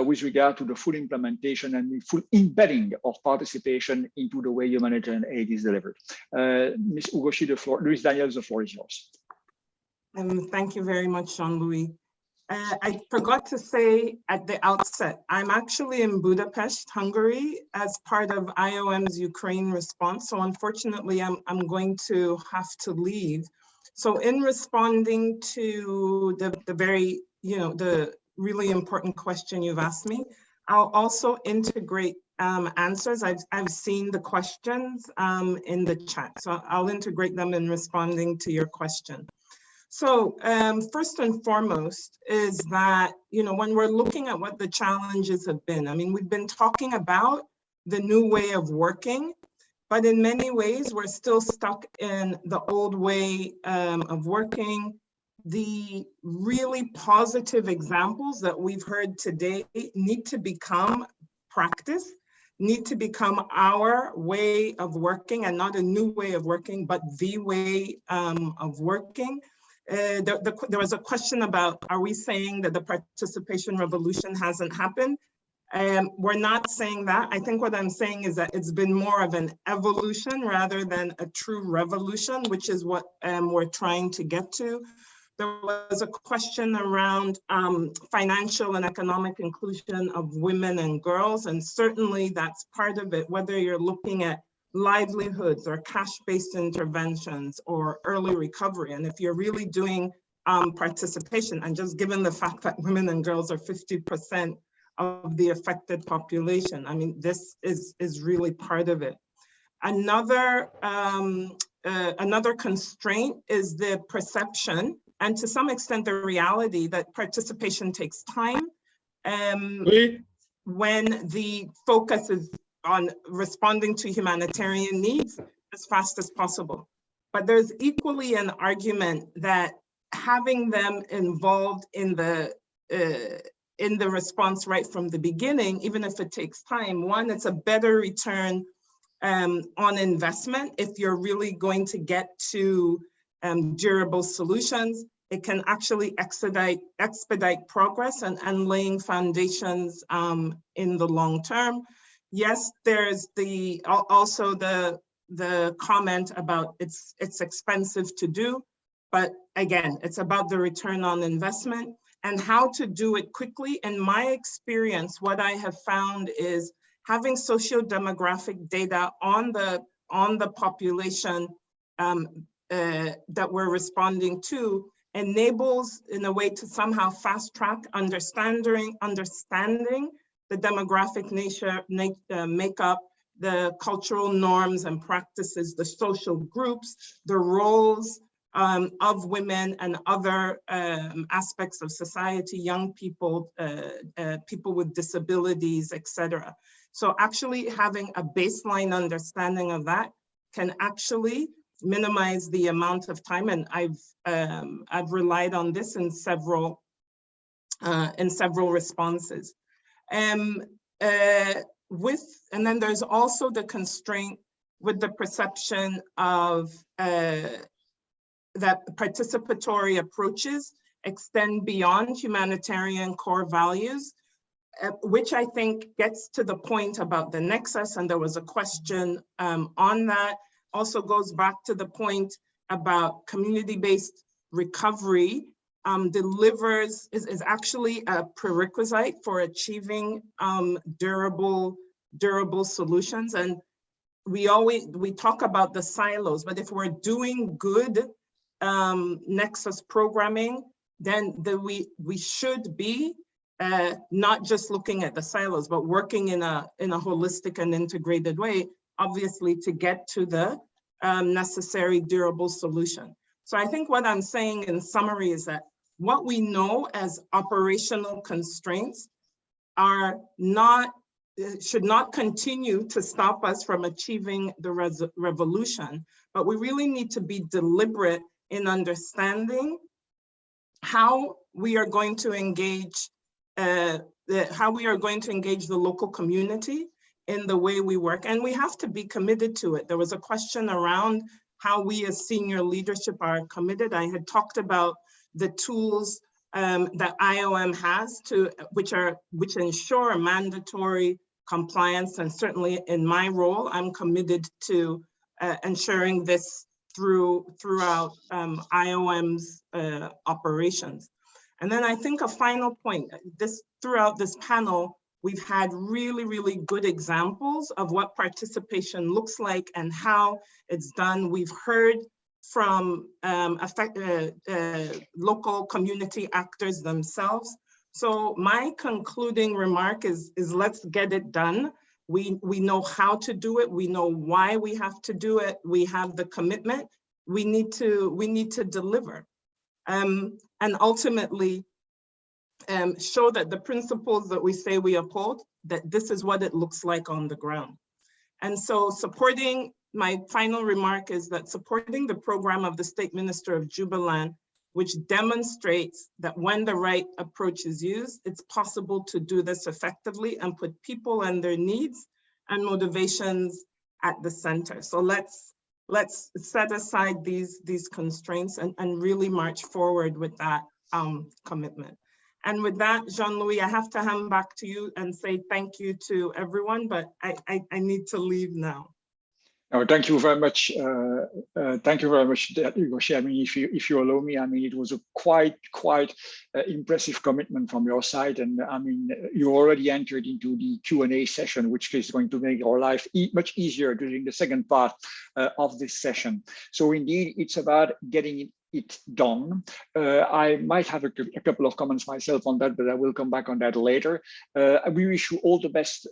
Speaker 1: with regard to the full implementation and the full embedding of participation into the way humanitarian aid is delivered? Ms. Ugoshi, Ms. Daniels, the floor is yours.
Speaker 8: Thank you very much, Jean-Louis. I forgot to say at the outset, I'm actually in Budapest, Hungary, as part of IOM's Ukraine response. So unfortunately, I'm going to have to leave. So in responding to the very, the really important question you've asked me, I'll also integrate answers. I've seen the questions in the chat, so I'll integrate them in responding to your question. So first and foremost is that, when we're looking at what the challenges have been, I mean, we've been talking about the new way of working, but in many ways, we're still stuck in the old way of working. The really positive examples that we've heard today need to become practice, need to become our way of working, and not a new way of working, but the way of working. There was a question about, are we saying that the participation revolution hasn't happened? We're not saying that. I think what I'm saying is that it's been more of an evolution rather than a true revolution, which is what we're trying to get to. There was a question around financial and economic inclusion of women and girls, and certainly that's part of it, whether you're looking at livelihoods or cash-based interventions or early recovery. And if you're really doing participation, and just given the fact that women and girls are 50% of the affected population, I mean, this is really part of it. Another constraint is the perception, and to some extent the reality, that participation takes time when the focus is on responding to humanitarian needs as fast as possible. But there's equally an argument that having them involved in the response right from the beginning, even if it takes time, one, it's a better return on investment. If you're really going to get to durable solutions, it can actually expedite progress and laying foundations in the long term. Yes, there's also the comment about it's expensive to do, but again, it's about the return on investment and how to do it quickly. In my experience, what I have found is having socio-demographic data on the population that we're responding to enables, in a way, to somehow fast track understanding the demographic makeup, the cultural norms and practices, the social groups, the roles of women and other aspects of society, young people, people with disabilities, etc. So actually having a baseline understanding of that can actually minimize the amount of time. And I've relied on this in several responses. And then there's also the constraint with the perception of that participatory approaches extend beyond humanitarian core values, which I think gets to the point about the Nexus, and there was a question on that. Also goes back to the point about community-based recovery is actually a prerequisite for achieving durable solutions. And we talk about the silos, but if we're doing good Nexus programming, then we should be not just looking at the silos, but working in a holistic and integrated way, obviously, to get to the necessary durable solution. So I think what I'm saying in summary is that what we know as operational constraints should not continue to stop us from achieving the revolution, but we really need to be deliberate in understanding how we are going to engage the local community in the way we work, and we have to be committed to it. There was a question around how we as senior leadership are committed. I had talked about the tools that IOM has which ensure mandatory compliance, and certainly in my role, I'm committed to ensuring this throughout IOM's operations. And then I think a final point, throughout this panel, we've had really, really good examples of what participation looks like and how it's done. We've heard from local community actors themselves. So my concluding remark is let's get it done. We know how to do it. We know why we have to do it. We have the commitment. We need to deliver. And ultimately show that the principles that we say we uphold, that this is what it looks like on the ground. And so my final remark is that supporting the program of the State Minister of Jubaland, which demonstrates that when the right approach is used, it's possible to do this effectively and put people and their needs and motivations at the center. So let's set aside these constraints and really march forward with that commitment. And with that, Jean-Louis, I have to hand back to you and say thank you to everyone, but I need to leave now.
Speaker 1: Oh, thank you very much. Thank you very much, Yoshi. I mean, if you allow me, I mean, it was a quite impressive commitment from your side, and I mean, you already entered into the Q&A session, which is going to make our life much easier during the second part of this session. So indeed, it's about getting it done. I might have a couple of comments myself on that, but I will come back on that later. We wish you all the best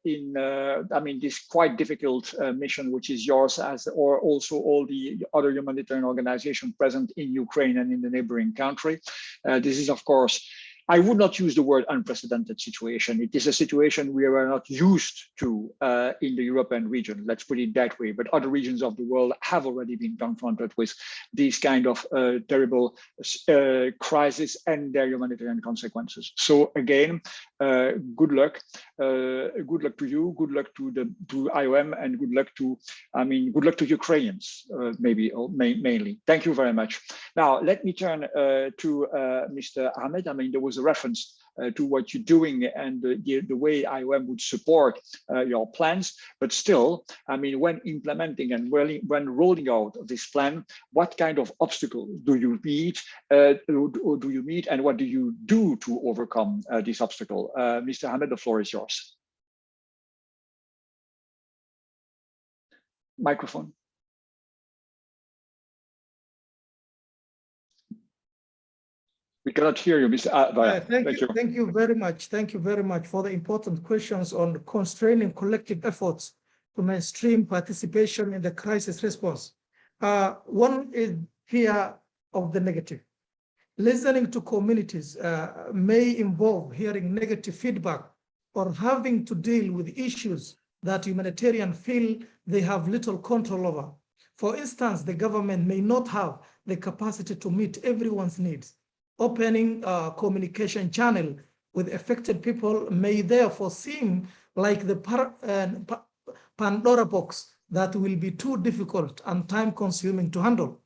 Speaker 1: in, I mean, this quite difficult mission, which is yours, or also all the other humanitarian organizations present in Ukraine and in the neighboring country. This is, of course, I would not use the word unprecedented situation. It is a situation we are not used to in the European region, let's put it that way, but other regions of the world have already been confronted with these kind of terrible crises and their humanitarian consequences. So again, good luck to you, good luck to IOM, and good luck to Ukrainians, maybe mainly. Thank you very much. Now, let me turn to Mr. Ahmed. I mean, there was a reference to what you're doing and the way IOM would support your plans, but still, I mean, when implementing and when rolling out this plan, what kind of obstacle do you meet, and what do you do to overcome this obstacle? Mr. Ahmed, the floor is yours. Microphone. We cannot hear you, Mr.
Speaker 9: Thank you very much. Thank you very much for the important questions on constraining collective efforts to mainstream participation in the crisis response. One is fear of the negative. Listening to communities may involve hearing negative feedback or having to deal with issues that humanitarians feel they have little control over. For instance, the government may not have the capacity to meet everyone's needs. Opening a communication channel with affected people may therefore seem like the Pandora box that will be too difficult and time-consuming to handle.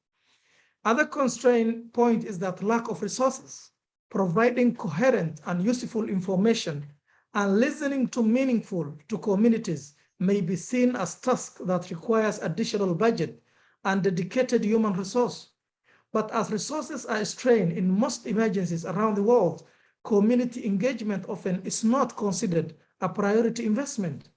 Speaker 9: Other constraint point is that lack of resources. Providing coherent and useful information and listening to meaningful to communities may be seen as task that requires additional budget and dedicated human resource. But as resources are strained in most emergencies around the world, community engagement often is not considered a priority investment.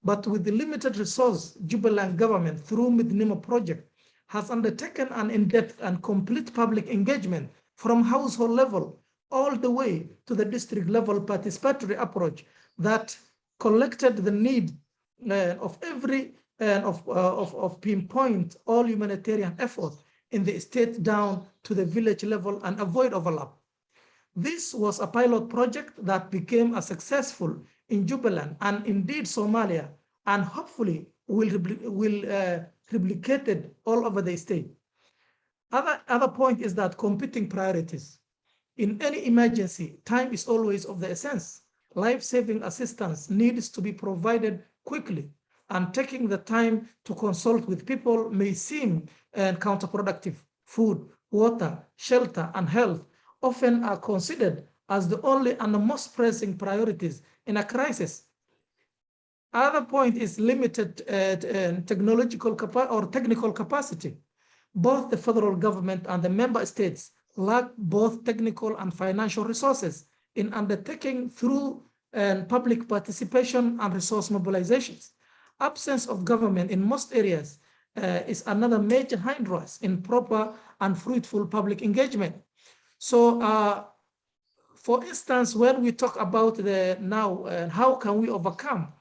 Speaker 9: But with the limited resource, Jubaland government through Midnimo project has undertaken an in-depth and complete public engagement from household level all the way to the district level participatory approach that collected the need of every of pinpoint all humanitarian efforts in the state down to the village level and avoid overlap. This was a pilot project that became a successful in Jubaland and indeed Somalia, and hopefully will replicated all over the state. Other point is that competing priorities. In any emergency, time is always of the essence. Life-saving assistance needs to be provided quickly, and taking the time to consult with people may seem counterproductive. Food, water, shelter, and health often are considered as the only and the most pressing priorities in a crisis. Other point is limited technological or technical capacity. Both the federal government and the member states lack both technical and financial resources in undertaking through public participation and resource mobilizations. Absence of government in most areas is another major hindrance in proper and fruitful public engagement. So, for instance, when we talk about the now, how can we overcome,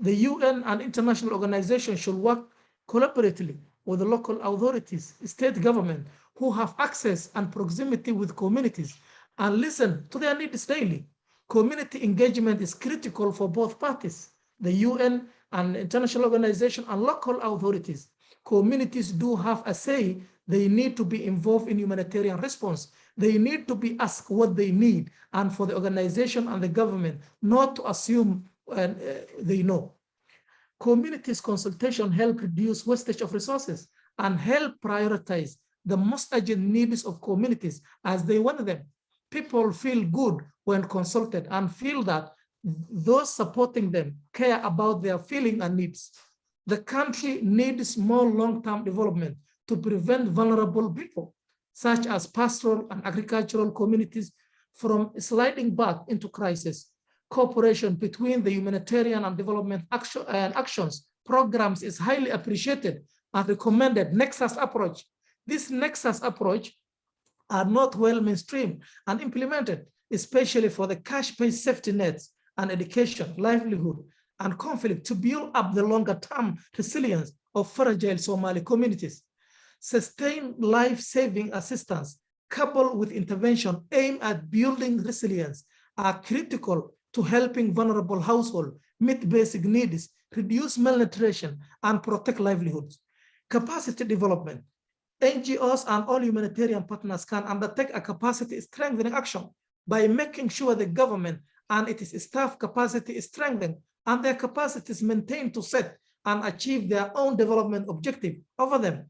Speaker 9: the UN and international organizations should work collaboratively with the local authorities, state government, who have access and proximity with communities and listen to their needs daily. Community engagement is critical for both parties, the UN and international organization and local authorities. Communities do have a say. They need to be involved in humanitarian response. They need to be asked what they need, and for the organization and the government not to assume they know. Communities consultation help reduce wastage of resources and help prioritize the most urgent needs of communities as they want them. People feel good when consulted and feel that those supporting them care about their feeling and needs. The country needs more long-term development to prevent vulnerable people, such as pastoral and agricultural communities, from sliding back into crisis. Cooperation between the humanitarian and development actions programs is highly appreciated and recommended Nexus approach. This Nexus approach are not well mainstreamed and implemented, especially for the cash-based safety nets and education, livelihood, and conflict to build up the longer-term resilience of fragile Somali communities. Sustained life-saving assistance coupled with intervention aimed at building resilience are critical to helping vulnerable households meet basic needs, reduce malnutrition, and protect livelihoods. Capacity development. NGOs and all humanitarian partners can undertake a capacity strengthening action by making sure the government and its staff capacity is strengthened and their capacity is maintained to set and achieve their own development objective over them.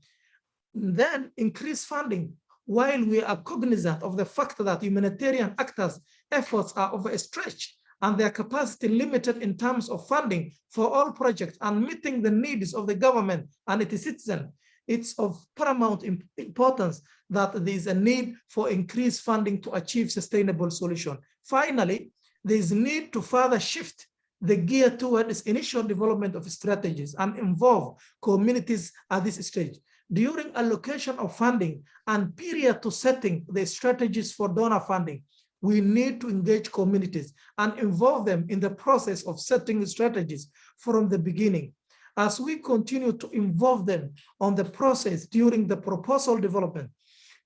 Speaker 9: Then increase funding. While we are cognizant of the fact that humanitarian actors' efforts are overstretched and their capacity limited in terms of funding for all projects and meeting the needs of the government and its citizens, it's of paramount importance that there is a need for increased funding to achieve sustainable solution. Finally, there is need to further shift the gear towards initial development of strategies and involve communities at this stage. During allocation of funding and period to setting the strategies for donor funding, we need to engage communities and involve them in the process of setting the strategies from the beginning. As we continue to involve them on the process during the proposal development,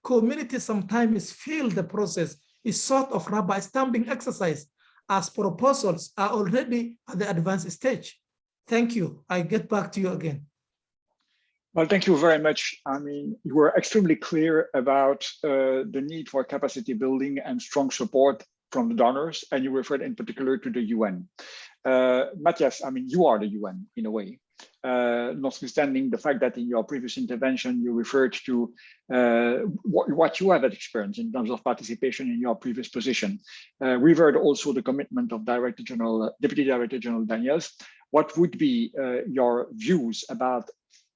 Speaker 9: communities sometimes feel the process is sort of rubber stamping exercise as proposals are already at the advanced stage. Thank you. I get back to you again.
Speaker 1: Well, thank you very much. I mean, you were extremely clear about the need for capacity building and strong support from the donors, and you referred in particular to the UN. Matthias, I mean, you are the UN in a way, notwithstanding the fact that in your previous intervention, you referred to what you have experienced in terms of participation in your previous position. We've heard also the commitment of Deputy Director General Daniels. What would be your views about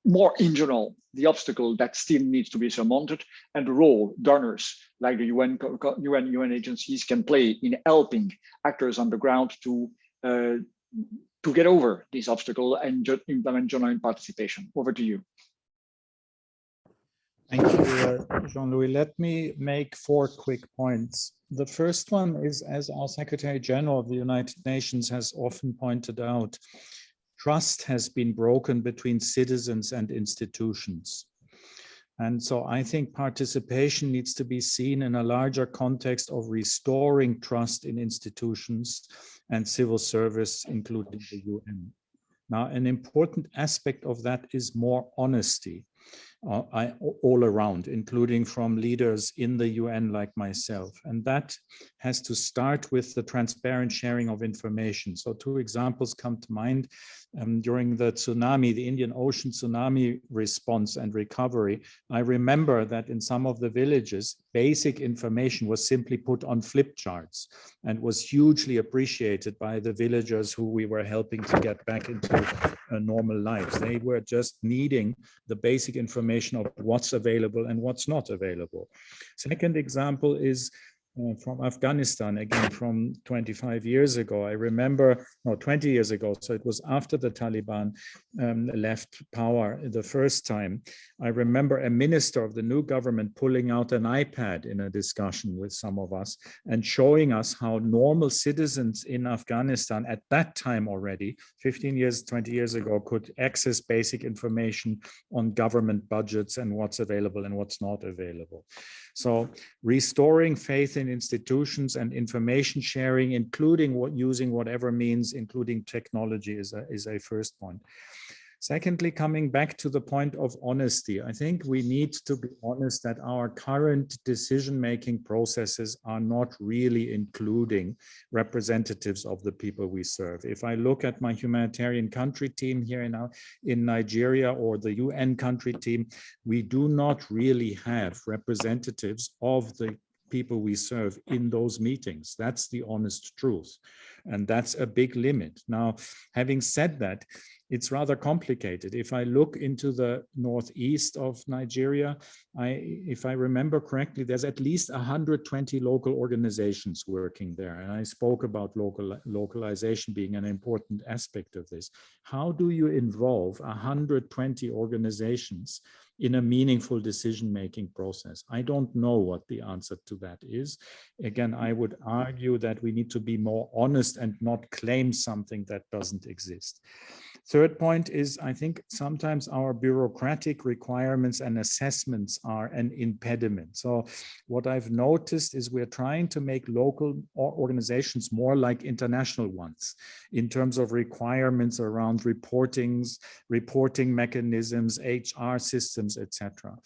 Speaker 1: more in general, the obstacle that still needs to be surmounted and the role donors like the UN agencies can play in helping actors on the ground to get over this obstacle and implement genuine participation? Over to you.
Speaker 10: Thank you, Jean-Louis. Let me make 4 quick points. The first one is, as our Secretary General of the United Nations has often pointed out, trust has been broken between citizens and institutions. And so I think participation needs to be seen in a larger context of restoring trust in institutions and civil service, including the UN. Now, an important aspect of that is more honesty all around, including from leaders in the UN like myself. And that has to start with the transparent sharing of information. So 2 examples come to mind. During the tsunami, the Indian Ocean tsunami response and recovery, I remember that in some of the villages, basic information was simply put on flip charts and was hugely appreciated by the villagers who we were helping to get back into normal lives. They were just needing the basic information of what's available and what's not available. Second example is from Afghanistan, again, from 25 years ago. I remember, no, 20 years ago, so it was after the Taliban left power the first time. I remember a minister of the new government pulling out an iPad in a discussion with some of us and showing us how normal citizens in Afghanistan at that time already, 15 years, 20 years ago, could access basic information on government budgets and what's available and what's not available. So restoring faith in institutions and information sharing, including using whatever means, including technology, is a first point. Secondly, coming back to the point of honesty, I think we need to be honest that our current decision-making processes are not really including representatives of the people we serve. If I look at my humanitarian country team here in Nigeria or the UN country team, we do not really have representatives of the people we serve in those meetings. That's the honest truth. And that's a big limit. Now, having said that, it's rather complicated. If I look into the northeast of Nigeria, if I remember correctly, there's at least 120 local organizations working there. And I spoke about localization being an important aspect of this. How do you involve 120 organizations in a meaningful decision-making process? I don't know what the answer to that is. Again, I would argue that we need to be more honest and not claim something that doesn't exist. Third point is, I think sometimes our bureaucratic requirements and assessments are an impediment. So what I've noticed is we're trying to make local organizations more like international ones in terms of requirements around reporting mechanisms, HR systems, etc.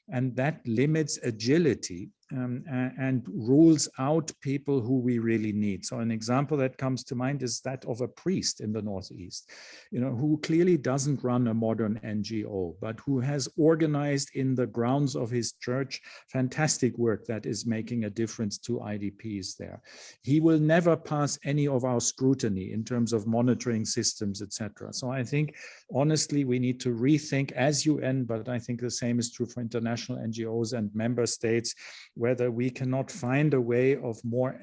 Speaker 10: And that limits agility and rules out people who we really need. So an example that comes to mind is that of a priest in the Northeast, who clearly doesn't run a modern NGO, but who has organized in the grounds of his church fantastic work that is making a difference to IDPs there. He will never pass any of our scrutiny in terms of monitoring systems, etc. So I think, honestly, we need to rethink as UN, but I think the same is true for international NGOs and member states, whether we cannot find a way of more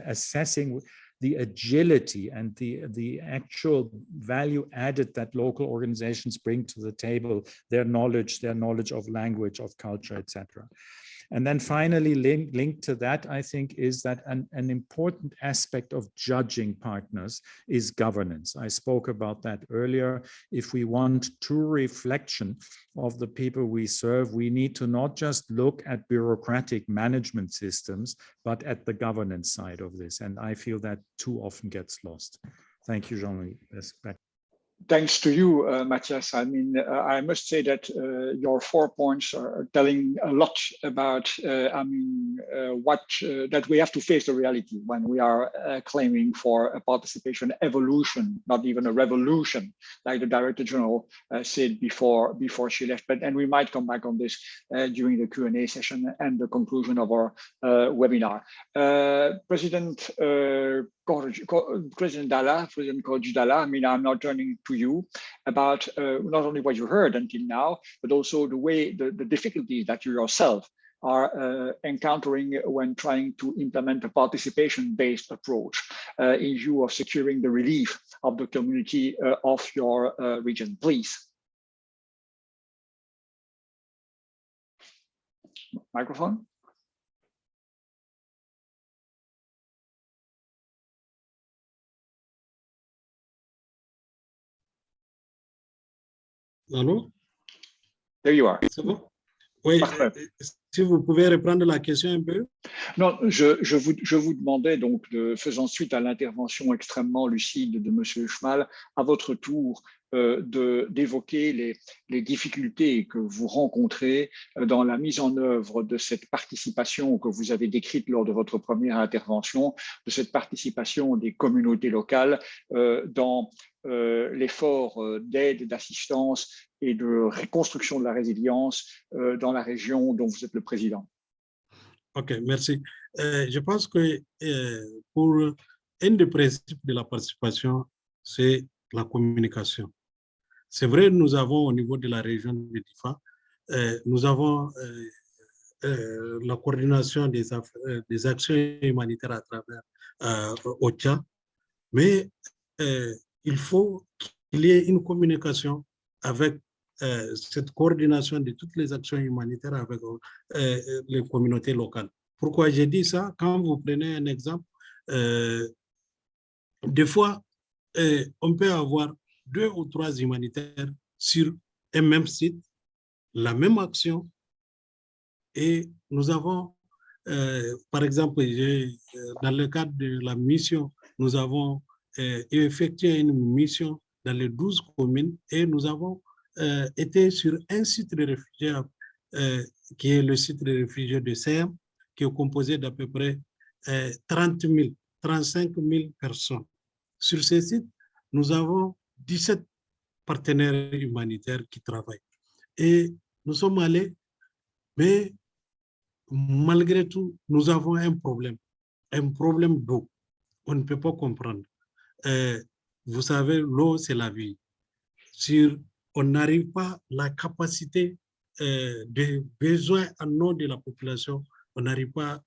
Speaker 10: assessing the agility and the actual value added that local organizations bring to the table, their knowledge of language, of culture, etc. And then finally, linked to that, I think, is that an important aspect of judging partners is governance. I spoke about that earlier. If we want true reflection of the people we serve, we need to not just look at bureaucratic management systems, but at the governance side of this. And I feel that too often gets lost. Thank you, Jean-Louis. Back.
Speaker 1: Thanks to you, Matthias. I mean, I must say that your 4 points are telling a lot about, that we have to face the reality when we are claiming for a participation evolution, not even a revolution, like the Director General said before she left. And we might come back on this during the Q&A session and the conclusion of our webinar. President Dalla, President Koji Dalla, I mean, I'm now turning to you about not only what you heard until now, but also the difficulties that you yourself are encountering when trying to implement a participation-based approach in view of securing the relief of the community of your region. Please. Microphone.
Speaker 11: Allô?
Speaker 1: There you are.
Speaker 11: C'est bon? Oui, si vous pouvez reprendre la question un peu.
Speaker 1: Non, je vous demandais donc, faisant suite à l'intervention extrêmement lucide de M. Schmal, à votre tour d'évoquer les difficultés que vous rencontrez dans la mise en œuvre de cette participation que vous avez décrite lors de votre première intervention, de cette participation des communautés locales dans l'effort d'aide, d'assistance et de reconstruction de la résilience dans la région dont vous êtes le président.
Speaker 11: Ok, merci. Je pense que pour un des principes de la participation, c'est la communication. C'est vrai, nous avons au niveau de la région de Difa, nous avons la coordination des actions humanitaires à travers OCHA, mais il faut qu'il y ait une communication avec cette coordination de toutes les actions humanitaires avec les communautés locales. Pourquoi j'ai dit ça? Quand vous prenez un exemple, des fois, on peut avoir 2 ou 3 humanitaires sur un même site, la même action, et nous avons, par exemple, dans le cadre de la mission, nous avons effectué une mission dans les 12 communes et nous avons été sur un site de réfugiés qui est le site de réfugiés de Sem, qui est composé d'à peu près 35 000 personnes. Sur ce site, nous avons 17 partenaires humanitaires qui travaillent. Et nous sommes allés, mais malgré tout, nous avons un problème d'eau. On ne peut pas comprendre. Vous savez, l'eau, c'est la vie. On n'arrive pas, la capacité des besoins en eau de la population, on n'arrive pas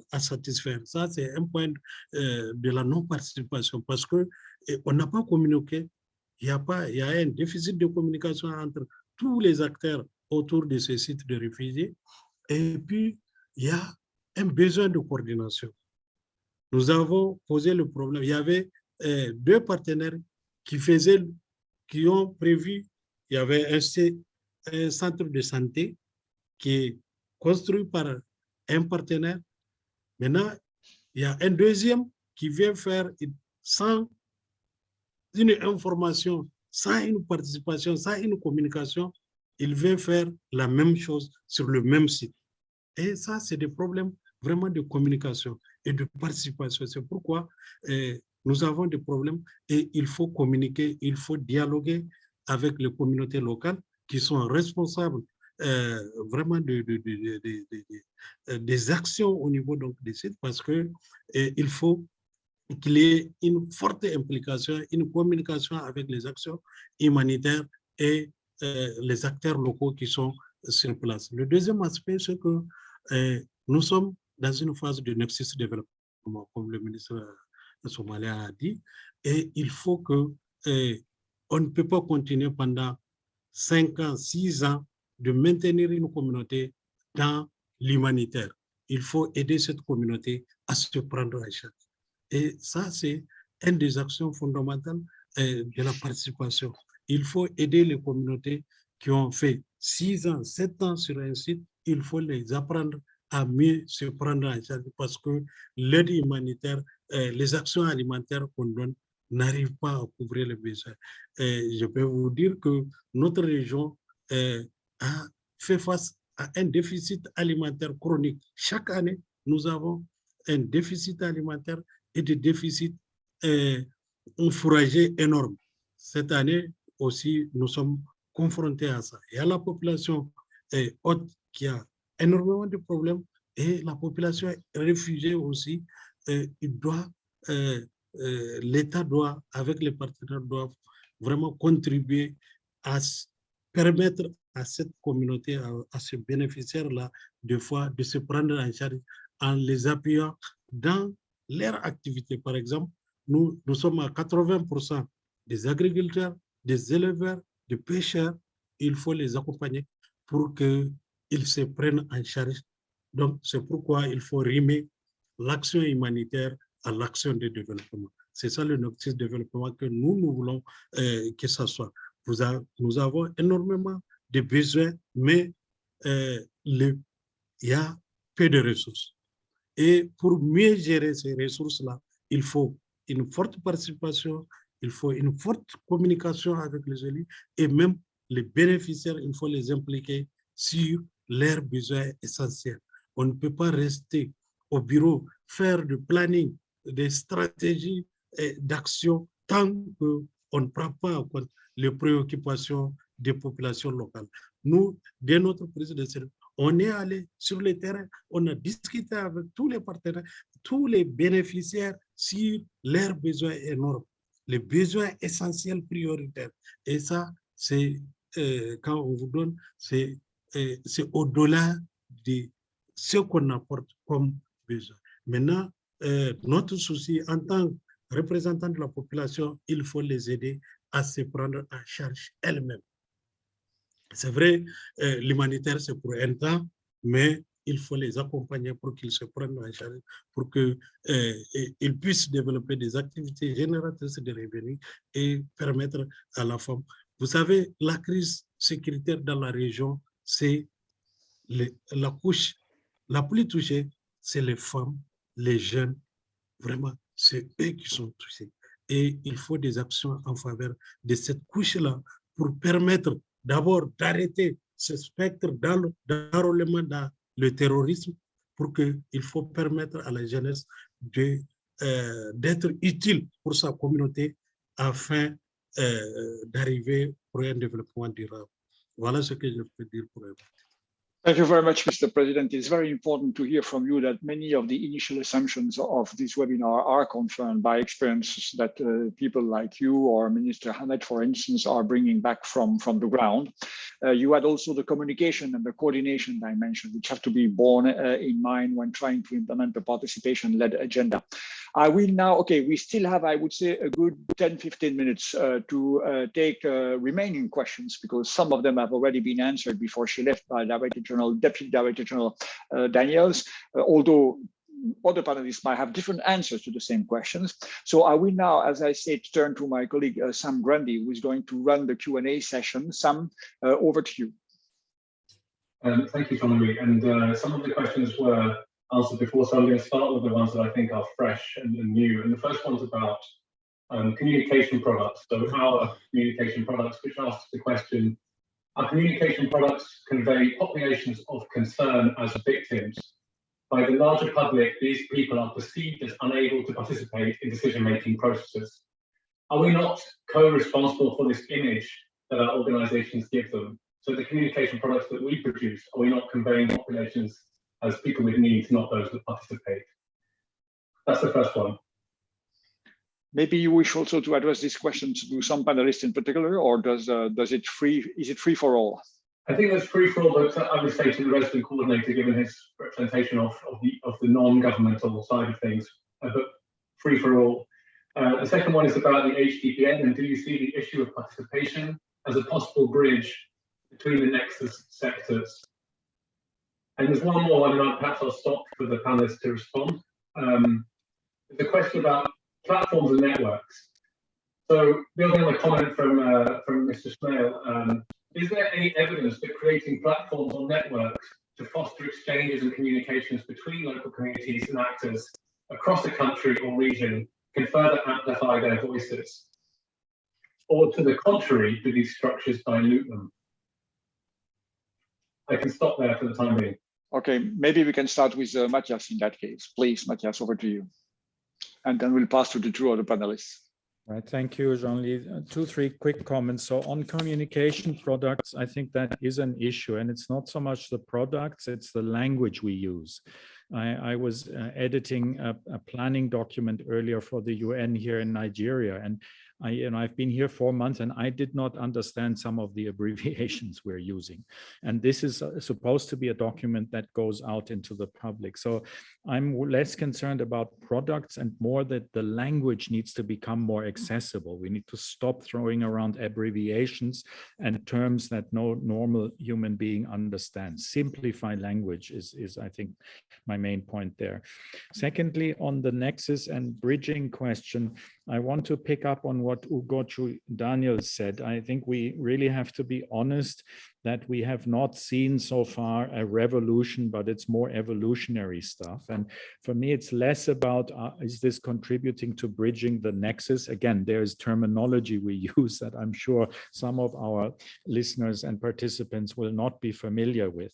Speaker 11: à satisfaire. Ça, c'est un point de la non-participation parce qu'on n'a pas communiqué. Il y a un déficit de communication entre tous les acteurs autour de ce site de réfugiés. Et puis, il y a un besoin de coordination. Nous avons posé le problème. Il y avait 2 partenaires qui ont prévu, il y avait un centre de santé qui est construit par un partenaire. Maintenant, il y a un deuxième qui vient faire sans une information, sans une participation, sans une communication, il vient faire la même chose sur le même site. Et ça, c'est des problèmes vraiment de communication et de participation. C'est pourquoi nous avons des problèmes et il faut communiquer, il faut dialoguer avec les communautés locales qui sont responsables vraiment des actions au niveau donc, des sites parce qu'il faut qu'il y ait une forte implication, une communication avec les actions humanitaires et les acteurs locaux qui sont sur place. Le deuxième aspect, c'est que nous sommes dans une phase de Nexus développement, comme le ministre somalien a dit, et il faut que on ne peut pas continuer pendant 5 ans, 6 ans de maintenir une communauté dans l'humanitaire. Il faut aider cette communauté à se prendre en charge. Et ça, c'est une des actions fondamentales de la participation. Il faut aider les communautés qui ont fait 6 ans, 7 ans sur un site. Il faut les apprendre à mieux se prendre en charge parce que l'aide humanitaire, les actions alimentaires qu'on donne n'arrivent pas à couvrir les besoins. Je peux vous dire que notre région a fait face à un déficit alimentaire chronique. Chaque année, nous avons un déficit alimentaire et des déficits fourragers énormes. Cette année aussi, nous sommes confrontés à ça. Il y a la population haute qui a énormément de problèmes et la population réfugiée aussi. L'État doit, avec les partenaires, doivent vraiment contribuer à permettre à cette communauté, à ces bénéficiaires-là, de fois, de se prendre en charge en les appuyant dans leur activité. Par exemple, nous sommes à 80% des agriculteurs, des éleveurs, des pêcheurs. Il faut les accompagner pour qu'ils se prennent en charge. Donc, c'est pourquoi il faut rimer l'action humanitaire à l'action de développement. C'est ça le Nexus de développement que nous voulons que ça soit. Nous avons énormément de besoins, mais il y a peu de ressources. Et pour mieux gérer ces ressources-là, il faut une forte participation, il faut une forte communication avec les élus et même les bénéficiaires, il faut les impliquer sur leurs besoins essentiels. On ne peut pas rester au bureau, faire du planning, des stratégies d'action tant qu'on ne prend pas en compte les préoccupations des populations locales. Nous, dès notre prise de service, on est allé sur le terrain, on a discuté avec tous les partenaires, tous les bénéficiaires sur leurs besoins énormes, les besoins essentiels prioritaires. Et ça, c'est quand on vous donne, c'est au-delà de ce qu'on apporte comme besoin. Maintenant, notre souci en tant que représentant de la population, il faut les aider à se prendre en charge elles-mêmes. C'est vrai, l'humanitaire, c'est pour un temps, mais il faut les accompagner pour qu'ils se prennent en charge, pour qu'ils puissent développer des activités génératrices de revenus et permettre à la femme. Vous savez, la crise sécuritaire dans la région, c'est la couche la plus touchée, c'est les femmes, les jeunes. Vraiment, c'est eux qui sont touchés. Et il faut des actions en faveur de cette couche-là pour permettre d'abord d'arrêter ce spectre d'enrôlement dans le terrorisme, pour qu'il faut permettre à la jeunesse d'être utile pour sa communauté afin d'arriver pour un développement durable. Voilà ce que je peux dire pour eux.
Speaker 1: Thank you very much, Mr. President. It's very important to hear from you that many of the initial assumptions of this webinar are confirmed by experiences that people like you or Minister Hamed, for instance, are bringing back from the ground. You had also the communication and the coordination dimension, which have to be borne in mind when trying to implement the participation-led agenda. I will now, okay, we still have, I would say, a good 10-15 minutes to take remaining questions, because some of them have already been answered before she left by Deputy Director General Daniels, although other panelists might have different answers to the same questions. So I will now, as I said, turn to my colleague, Sam Grundy, who is going to run the Q&A session. Sam, over to you.
Speaker 12: Thank you, Jean-Louis. And some of the questions were answered before, so I'm going to start with the ones that I think are fresh and new. And the first one's about communication products. So our communication products, which asks the question, our communication products convey populations of concern as victims. By the larger public, these people are perceived as unable to participate in decision-making processes. Are we not co-responsible for this image that our organizations give them? So the communication products that we produce, are we not conveying populations as people with needs, not those that participate? That's the first one.
Speaker 1: Maybe you wish also to address this question to some panelists in particular, or is it free for all?
Speaker 12: I think it's free for all, but I would say to the resident coordinator, given his representation of the non-governmental side of things, but free for all. The second one is about the HDPN, and do you see the issue of participation as a possible bridge between the Nexus sectors? And there's one more, and perhaps I'll stop for the panelists to respond. The question about platforms and networks. So building on a comment from Mr. Schmale, is there any evidence that creating platforms or networks to foster exchanges and communications between local communities and actors across a country or region can further amplify their voices? Or to the contrary, do these structures dilute them? I can stop there for the time being.
Speaker 1: Okay, maybe we can start with Matthias in that case. Please, Matthias, over to you. And then we'll pass to the two other panelists.
Speaker 10: Right, thank you, Jean-Louis. 3 quick comments. So on communication products, I think that is an issue, and it's not so much the products, it's the language we use. I was editing a planning document earlier for the UN here in Nigeria, and I've been here 4 months and I did not understand some of the abbreviations we're using. And this is supposed to be a document that goes out into the public. So I'm less concerned about products and more that the language needs to become more accessible. We need to stop throwing around abbreviations and terms that no normal human being understands. Simplify language is I think, my main point there. Secondly, on the nexus and bridging question, I want to pick up on what Ugochu Daniel said. I think we really have to be honest that we have not seen so far a revolution, but it's more evolutionary stuff. And for me, it's less about, is this contributing to bridging the nexus? Again, there's terminology we use that I'm sure some of our listeners and participants will not be familiar with.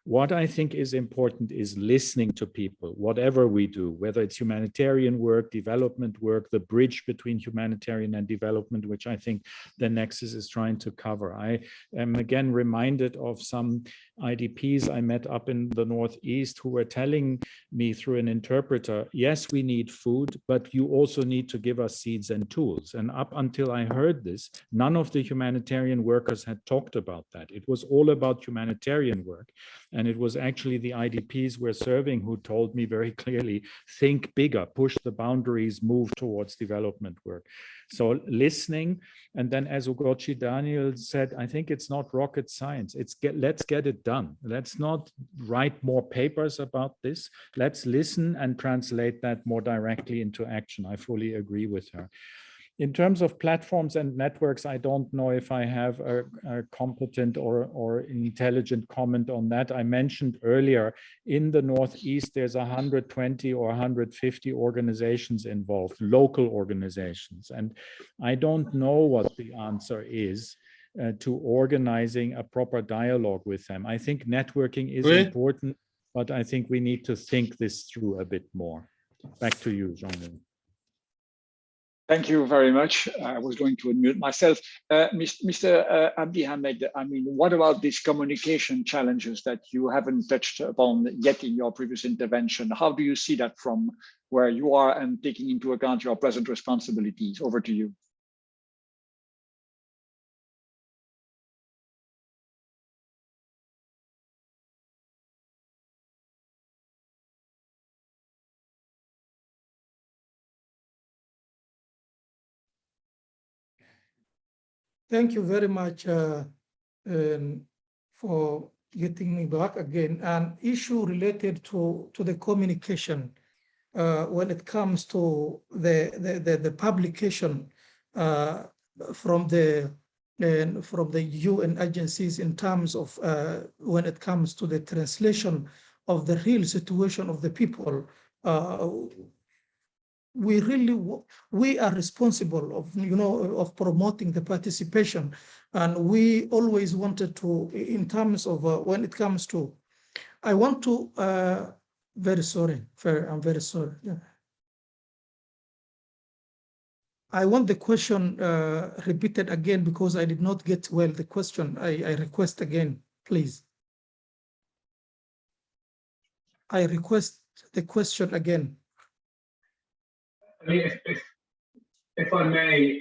Speaker 10: What I think is important is listening to people, whatever we do, whether it's humanitarian work, development work, the bridge between humanitarian and development, which I think the Nexus is trying to cover. I am again reminded of some IDPs I met up in the Northeast who were telling me through an interpreter, yes, we need food, but you also need to give us seeds and tools. And up until I heard this, none of the humanitarian workers had talked about that. It was all about humanitarian work. And it was actually the IDPs we're serving who told me very clearly, think bigger, push the boundaries, move towards development work. So listening, and then as Ugochi Daniel said, I think it's not rocket science. Let's get it done. Let's not write more papers about this. Let's listen and translate that more directly into action. I fully agree with her. In terms of platforms and networks, I don't know if I have a competent or intelligent comment on that. I mentioned earlier, in the Northeast, there's 120 or 150 organizations involved, local organizations. And I don't know what the answer is to organizing a proper dialogue with them. I think networking is important, but I think we need to think this through a bit more. Back to you, Jean-Louis.
Speaker 1: Thank you very much. I was going to unmute myself. Mr. Abdi Hamed, I mean, what about these communication challenges that you haven't touched upon yet in your previous intervention? How do you see that from where you are and taking into account your present responsibilities? Over to you.
Speaker 9: Thank you very much for getting me back again. An issue related to the communication when it comes to the publication from the UN agencies in terms of when it comes to the translation of the real situation of the people. We are responsible of promoting the participation, and we always wanted to, in terms of when it comes to, I want to I'm very sorry. Yeah. I want the question repeated again because I did not get well the question. I request again, please. I request the question again.
Speaker 12: I mean, if I may,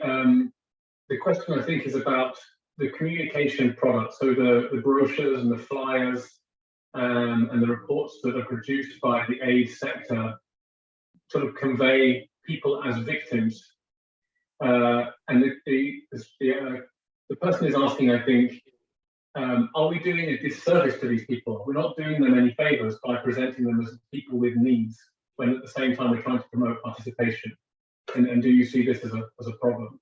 Speaker 12: the question I think is about the communication products, so the brochures and the flyers and the reports that are produced by the aid sector sort of convey people as victims. And the person is asking, I think, are we doing a disservice to these people? We're not doing them any favors by presenting them as people with needs, when at the same time we're trying to promote participation. And do you see this as a problem?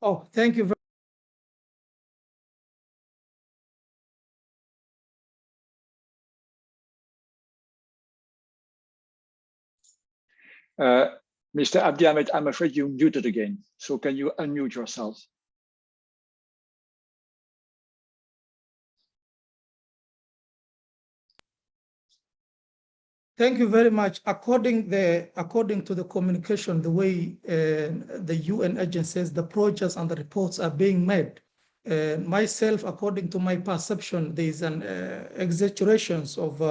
Speaker 9: Oh, thank you.
Speaker 1: Mr. Abdi Ahmed, I'm afraid you're muted again. So can you unmute yourself?
Speaker 9: Thank you very much. According to the communication, the way the UN agencies, the projects and the reports are being made, myself, according to my perception, there is an exaggerations of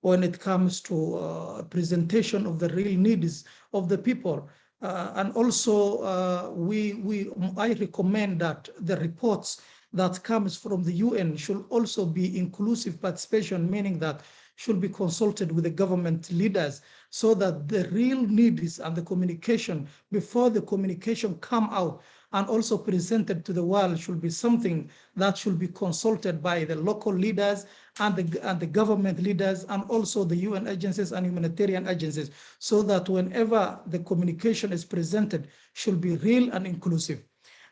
Speaker 9: when it comes to presentation of the real needs of the people. And also, I recommend that the reports that comes from the UN should also be inclusive participation, meaning that should be consulted with the government leaders so that the real needs and the communication before the communication come out and also presented to the world should be something that should be consulted by the local leaders and the government leaders and also the UN agencies and humanitarian agencies, so that whenever the communication is presented should be real and inclusive.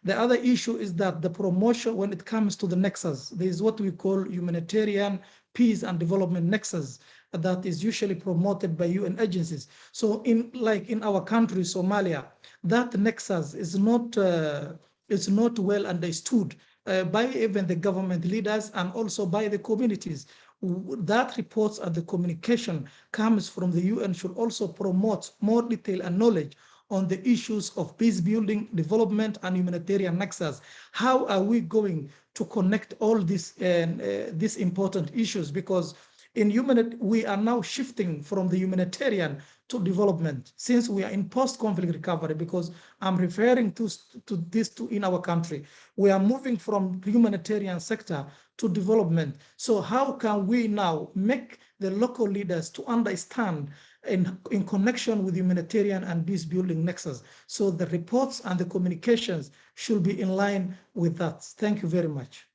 Speaker 9: The other issue is that the promotion, when it comes to the Nexus, there is what we call humanitarian peace and development Nexus that is usually promoted by UN agencies. So in our country, Somalia, that Nexus is not well understood by even the government leaders and also by the communities. That reports and the communication comes from the UN should also promote more detail and knowledge on the issues of peace building, development, and humanitarian nexus. How are we going to connect all these important issues? Because we are now shifting from the humanitarian to development since we are in post-conflict recovery, because I'm referring to this in our country. We are moving from the humanitarian sector to development. So how can we now make the local leaders to understand in connection with humanitarian and peace building nexus? So the reports and the communications should be in line with that. Thank you very much.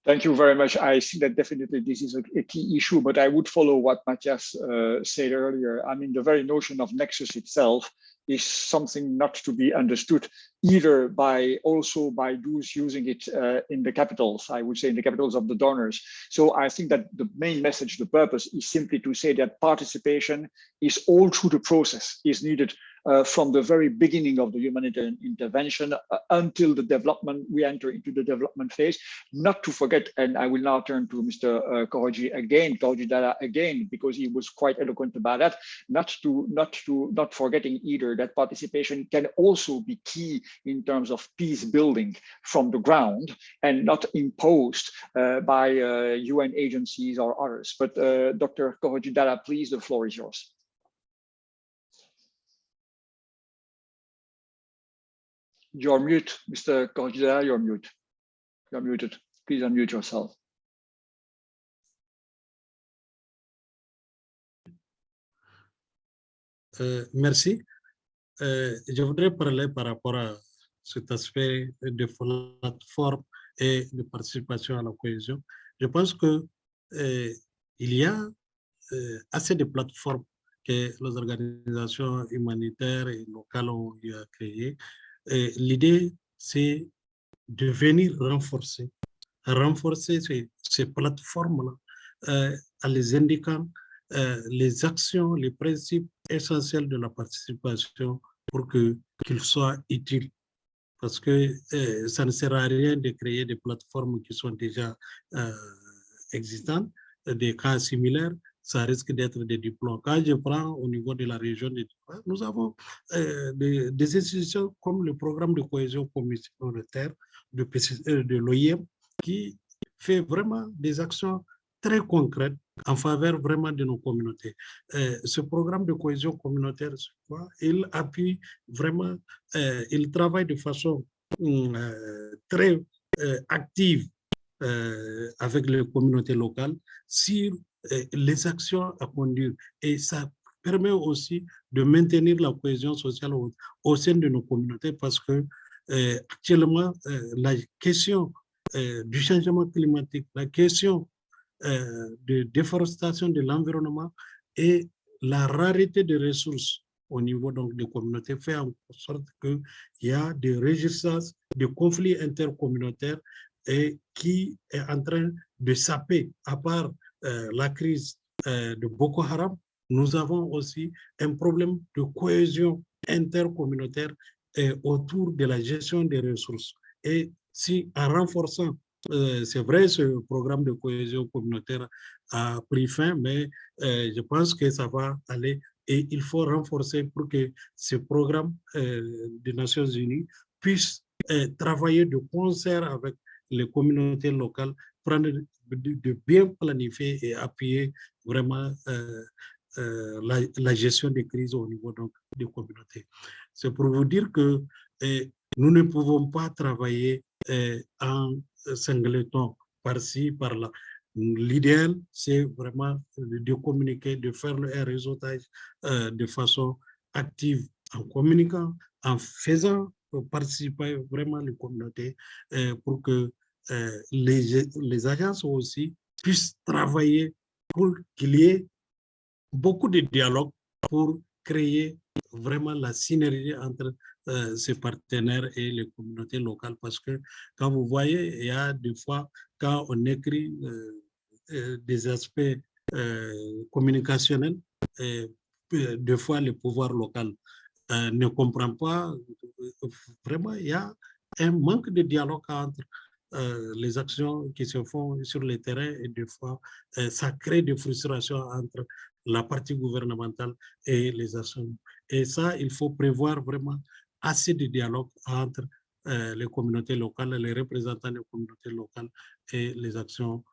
Speaker 1: Thank you very much. I see that definitely this is a key issue, but I would follow what Matthias said earlier. I mean, the very notion of nexus itself is something not to be understood either by those using it in the capitals, I would say in the capitals of the donors. So I think that the main message, the purpose is simply to say that participation is all through the process, is needed from the very beginning of the humanitarian intervention until the development, we enter into the development phase. Not to forget, and I will now turn to Mr. Koroji Dara again, because he was quite eloquent about that, not forgetting either that participation can also be key in terms of peace building from the ground and not imposed by UN agencies or others. But Dr. Koroji Dara, please, the floor is yours. You're mute, Mr. Koroji, you're mute. You're muted. Please unmute yourself.
Speaker 11: Merci. Je voudrais parler par rapport à cet aspect de plateforme et de participation à la cohésion. Je pense que il y a assez de plateformes que les organisations humanitaires et locales ont créées. L'idée, c'est de venir renforcer ces plateformes-là en les indiquant les actions, les principes essentiels de la participation pour qu'ils soient utiles. Parce que ça ne sert à rien de créer des plateformes qui sont déjà existantes, des cas similaires, ça risque d'être des diplômes. Quand je prends au niveau de la région de Diplôme, nous avons des institutions comme le programme de cohésion communautaire de l'OIM qui fait vraiment des actions très concrètes en faveur vraiment de nos communautés. Ce programme de cohésion communautaire, il appuie vraiment, il travaille de façon très active avec les communautés locales sur les actions à conduire. Et ça permet aussi de maintenir la cohésion sociale au sein de nos communautés parce que actuellement, la question du changement climatique, la question de déforestation de l'environnement et la rareté des ressources au niveau donc des communautés fait en sorte qu'il y a des régissances, des conflits intercommunautaires et qui est en train de saper, à part la crise de Boko Haram, nous avons aussi un problème de cohésion intercommunautaire autour de la gestion des ressources. Et si en renforçant, c'est vrai, ce programme de cohésion communautaire a pris fin, mais je pense que ça va aller et il faut renforcer pour que ce programme des Nations Unies puisse travailler de concert avec les communautés locales, prendre de bien planifier et appuyer vraiment la gestion des crises au niveau donc, des communautés. C'est pour vous dire que nous ne pouvons pas travailler en singleton par-ci, par-là. L'idéal, c'est vraiment de communiquer, de faire un réseautage de façon active en communiquant, en faisant participer vraiment les communautés pour que les agences aussi puissent travailler pour qu'il y ait beaucoup de dialogue pour créer vraiment la synergie entre ces partenaires et les communautés locales. Parce que quand vous voyez, il y a des fois, quand on écrit des aspects communicationnels, des fois le pouvoir local ne comprend pas. Vraiment, il y a un manque de dialogue entre les actions qui se font sur le terrain et des fois, ça crée des frustrations entre la partie gouvernementale et les actions. Et ça, il faut prévoir vraiment assez de dialogue entre les communautés locales, les représentants des communautés locales et les actions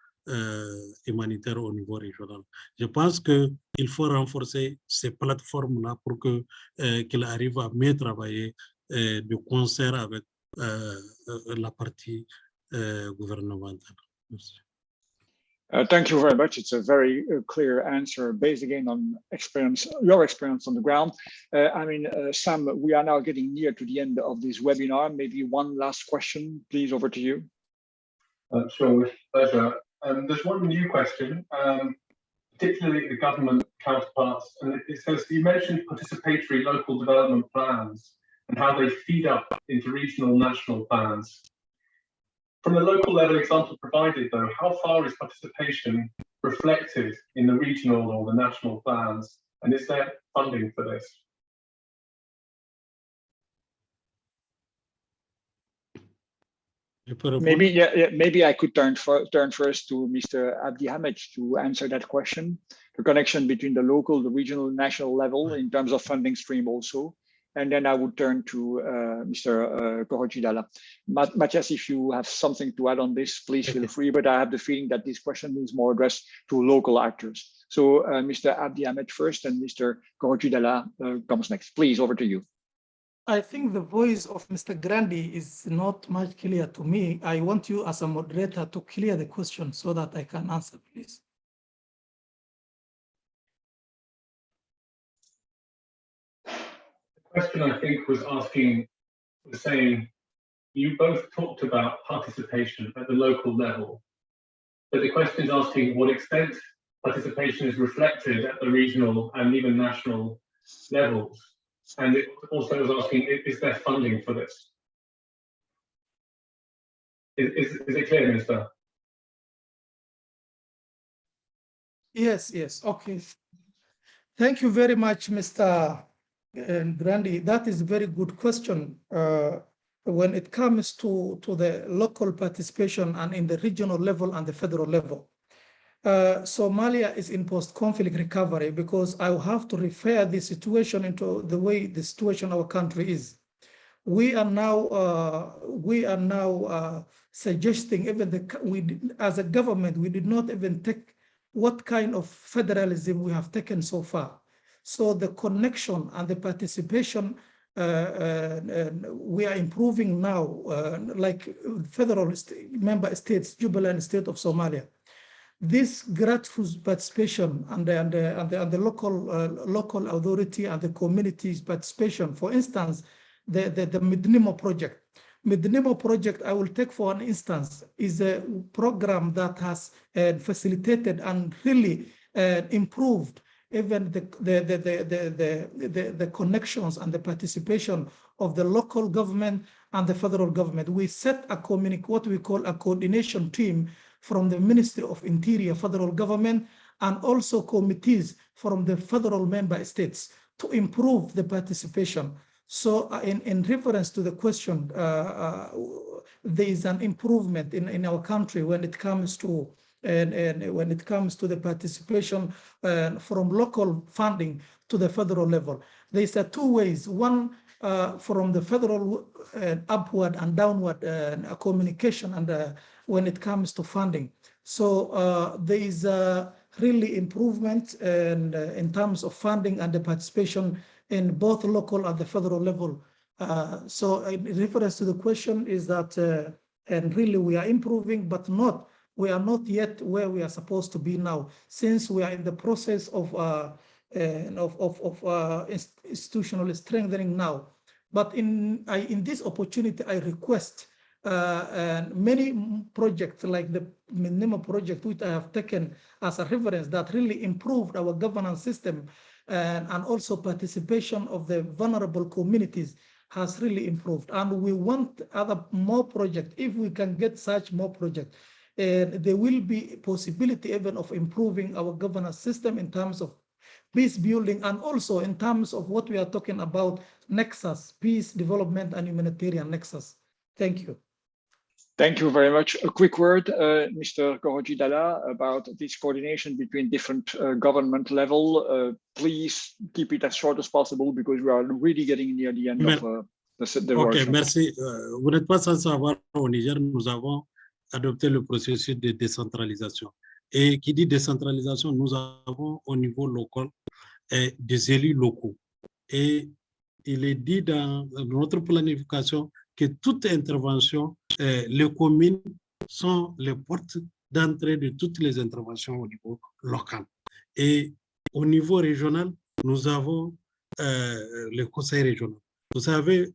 Speaker 11: humanitaires au niveau régional. Je pense qu'il faut renforcer ces plateformes-là pour qu'elles arrivent à mieux travailler de concert avec la partie gouvernementale. Merci.
Speaker 1: Thank you very much. It's a very clear answer based again on experience, your experience on the ground. Sam, we are now getting near to the end of this webinar. Maybe one last question, please, over to you.
Speaker 12: Sure, with pleasure. There's one new question, particularly the government counterparts. And it says, you mentioned participatory local development plans and how they feed up into regional national plans. From the local level example provided, though, how far is participation reflected in the regional or the national plans? And is there funding for this?
Speaker 1: Maybe I could turn first to Mr. Abdi Hamed to answer that question. The connection between the local, the regional, national level in terms of funding stream also. And then I would turn to Mr. Korochidala. Matthias, if you have something to add on this, please feel free, but I have the feeling that this question is more addressed to local actors. So Mr. Abdi Hamed first and Mr. Korochidala comes next. Please, over to you.
Speaker 9: I think the voice of Mr. Grandi is not much clear to me. I want you as a moderator to clear the question so that I can answer, please.
Speaker 12: The question I think was saying, you both talked about participation at the local level, but the question is asking what extent participation is reflected at the regional and even national levels. And it also was asking, is there funding for this? Is it clear, Minister?
Speaker 9: Yes, okay. Thank you very much, Mr. Grandi. That is a very good question. When it comes to the local participation and in the regional level and the federal level. Somalia is in post-conflict recovery because I will have to refer the situation into the way the situation our country is. We are now suggesting even as a government, we did not even take what kind of federalism we have taken so far. So the connection and the participation we are improving now, like federal member states, Jubaland state of Somalia. This grassroots participation and the local authority and the community's participation, for instance, the Midnimo project. Midnimo project, I will take for an instance, is a program that has facilitated and really improved even the connections and the participation of the local government and the federal government. We set what we call a coordination team from the Ministry of Interior, federal government, and also committees from the federal member states to improve the participation. So in reference to the question, there is an improvement in our country when it comes to when it comes to the participation from local funding to the federal level. There's two ways. One, from the federal upward and downward communication, and when it comes to funding. So there is really improvement in terms of funding and the participation in both local and the federal level. So in reference to the question is that, and really we are improving, but we are not yet where we are supposed to be now, since we are in the process of institutional strengthening now. But in this opportunity, I request many projects like the Minima project, which I have taken as a reference, that really improved our governance system, and also participation of the vulnerable communities has really improved. And we want more projects. If we can get such more projects, there will be a possibility even of improving our governance system in terms of peace building, and also in terms of what we are talking about, Nexus, peace, development, and humanitarian nexus. Thank you.
Speaker 1: Thank you very much. A quick word, Mr. Korojidala, about this coordination between different government level. Please keep it as short as possible, because we are really getting near the end of the workshop.
Speaker 11: Merci. Vous n'êtes pas sans savoir, au Niger, nous avons adopté le processus de décentralisation. Et qui dit décentralisation, nous avons au niveau local des élus locaux. Et il est dit dans notre planification que toute intervention, les communes sont les portes d'entrée de toutes les interventions au niveau local. Et au niveau régional, nous avons le conseil régional. Vous savez,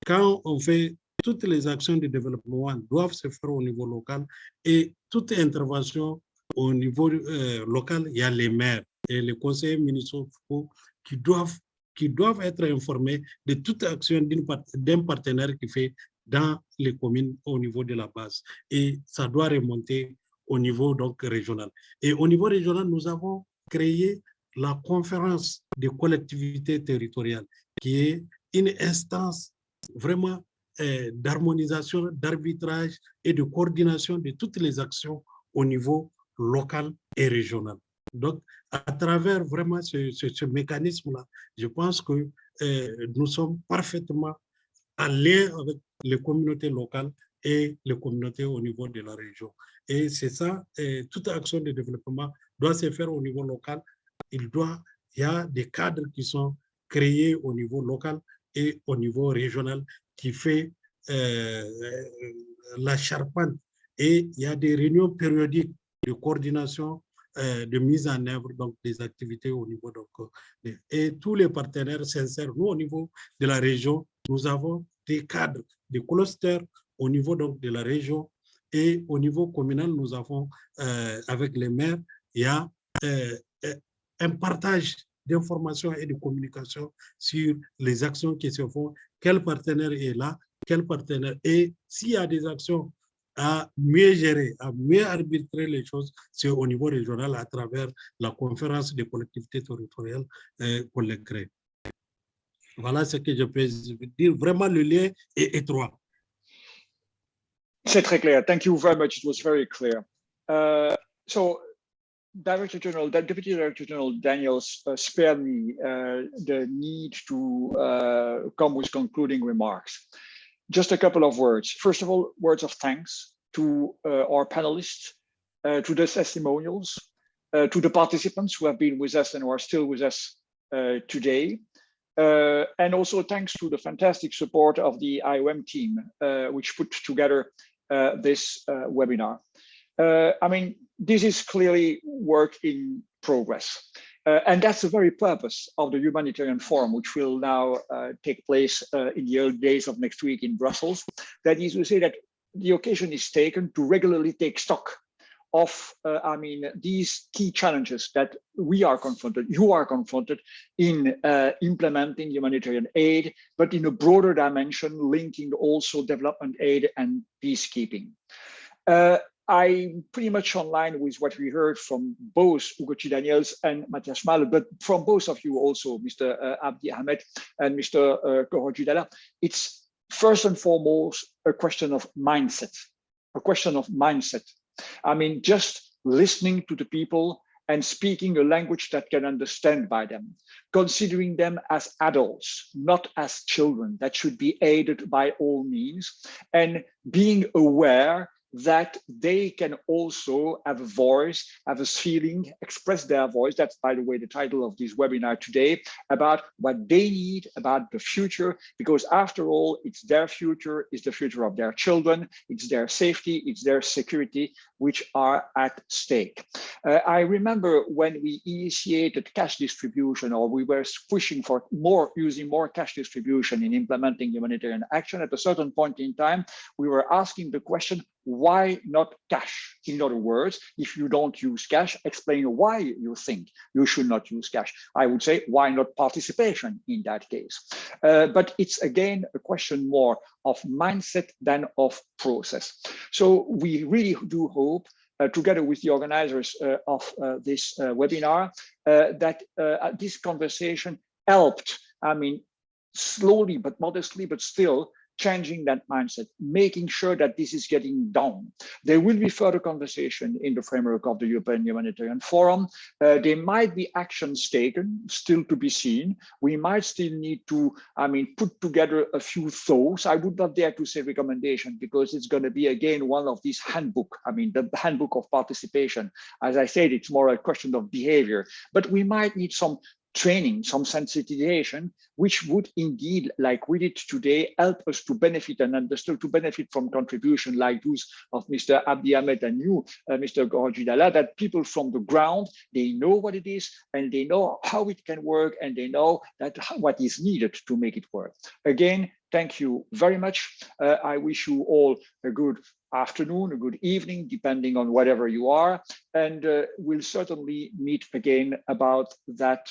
Speaker 11: quand on fait toutes les actions de développement doivent se faire au niveau local, et toute intervention au niveau local, il y a les maires et les conseillers municipaux qui doivent être informés de toute action d'un partenaire qui fait dans les communes au niveau de la base. Et ça doit remonter au niveau donc régional. Et au niveau régional, nous avons créé la conférence des collectivités territoriales, qui est une instance vraiment d'harmonisation, d'arbitrage et de coordination de toutes les actions au niveau local et régional. Donc, à travers vraiment ce mécanisme-là, je pense que nous sommes parfaitement en lien avec les communautés locales et les communautés au niveau de la région. Et c'est ça, toute action de développement doit se faire au niveau local. Il y a des cadres qui sont créés au niveau local et au niveau régional qui fait la charpente. Et il y a des réunions périodiques de coordination, de mise en œuvre donc, des activités au niveau. Donc, et tous les partenaires sincères, nous au niveau de la région, nous avons des cadres, des clusters au niveau donc, de la région, et au niveau communal, nous avons, avec les maires, il y a un partage d'informations et de communication sur les actions qui se font, quel partenaire est là, quel partenaire, et s'il y a des actions à mieux gérer, à mieux arbitrer les choses, c'est au niveau régional à travers la conférence des collectivités territoriales qu'on les crée. Voilà ce que je peux dire. Vraiment, le lien est étroit.
Speaker 1: C'est très clair. Thank you very much. It was very clear. So, Director General, Deputy Director General Daniels spared me the need to come with concluding remarks. Just a couple of words. First of all, words of thanks to our panelists, to the testimonials, to the participants who have been with us and who are still with us today. And also thanks to the fantastic support of the IOM team, which put together this webinar. I mean, this is clearly work in progress. And that's the very purpose of the Humanitarian Forum, which will now take place in the early days of next week in Brussels. That is to say that the occasion is taken to regularly take stock of, I mean, these key challenges that we are confronted, you are confronted in implementing humanitarian aid, but in a broader dimension, linking also development aid and peacekeeping. I'm pretty much online with what we heard from both Ugo Daniels and Matthias Schmal, but from both of you also, Mr. Abdi Ahmed and Mr. Kohojidala. It's first and foremost a question of mindset, I mean, just listening to the people and speaking a language that can understand by them, considering them as adults, not as children that should be aided by all means, and being aware that they can also have a voice, have a feeling, express their voice. That's, by the way, the title of this webinar today, about what they need, about the future, because after all, it's their future, it's the future of their children, it's their safety, it's their security, which are at stake. I remember when we initiated cash distribution, or we were pushing for using more cash distribution in implementing humanitarian action, at a certain point in time, we were asking the question, why not cash? In other words, if you don't use cash, explain why you think you should not use cash. I would say, why not participation in that case? But it's again a question more of mindset than of process. So we really do hope, together with the organizers of this webinar, that this conversation helped, I mean, slowly but modestly, but still, changing that mindset, making sure that this is getting done. There will be further conversation in the framework of the European Humanitarian Forum. There might be actions taken, still to be seen. We might still need to, I mean, put together a few thoughts. I would not dare to say recommendation, because it's going to be, again, one of these handbook, I mean, the handbook of participation. As I said, it's more a question of behavior, but we might need some training, some sensitization, which would indeed, like we did today, help us to benefit and understand, to benefit from contribution like those of Mr. Abdi Ahmed and you, Mr. Kohojidala, that people from the ground, they know what it is and they know how it can work, and they know that what is needed to make it work. Again, thank you very much. I wish you all a good afternoon, a good evening, depending on whatever you are. And we'll certainly meet again about that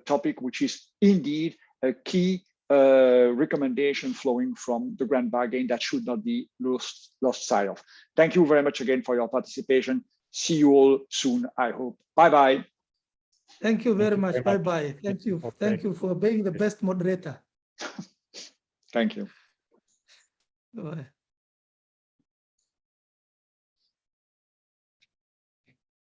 Speaker 1: topic, which is indeed a key recommendation flowing from the Grand Bargain that should not be lost sight of. Thank you very much again for your participation. See you all soon, I hope. Bye-bye.
Speaker 9: Thank you very much. Bye-bye. Thank you. Thank you for being the best moderator.
Speaker 1: Thank you.
Speaker 9: Bye.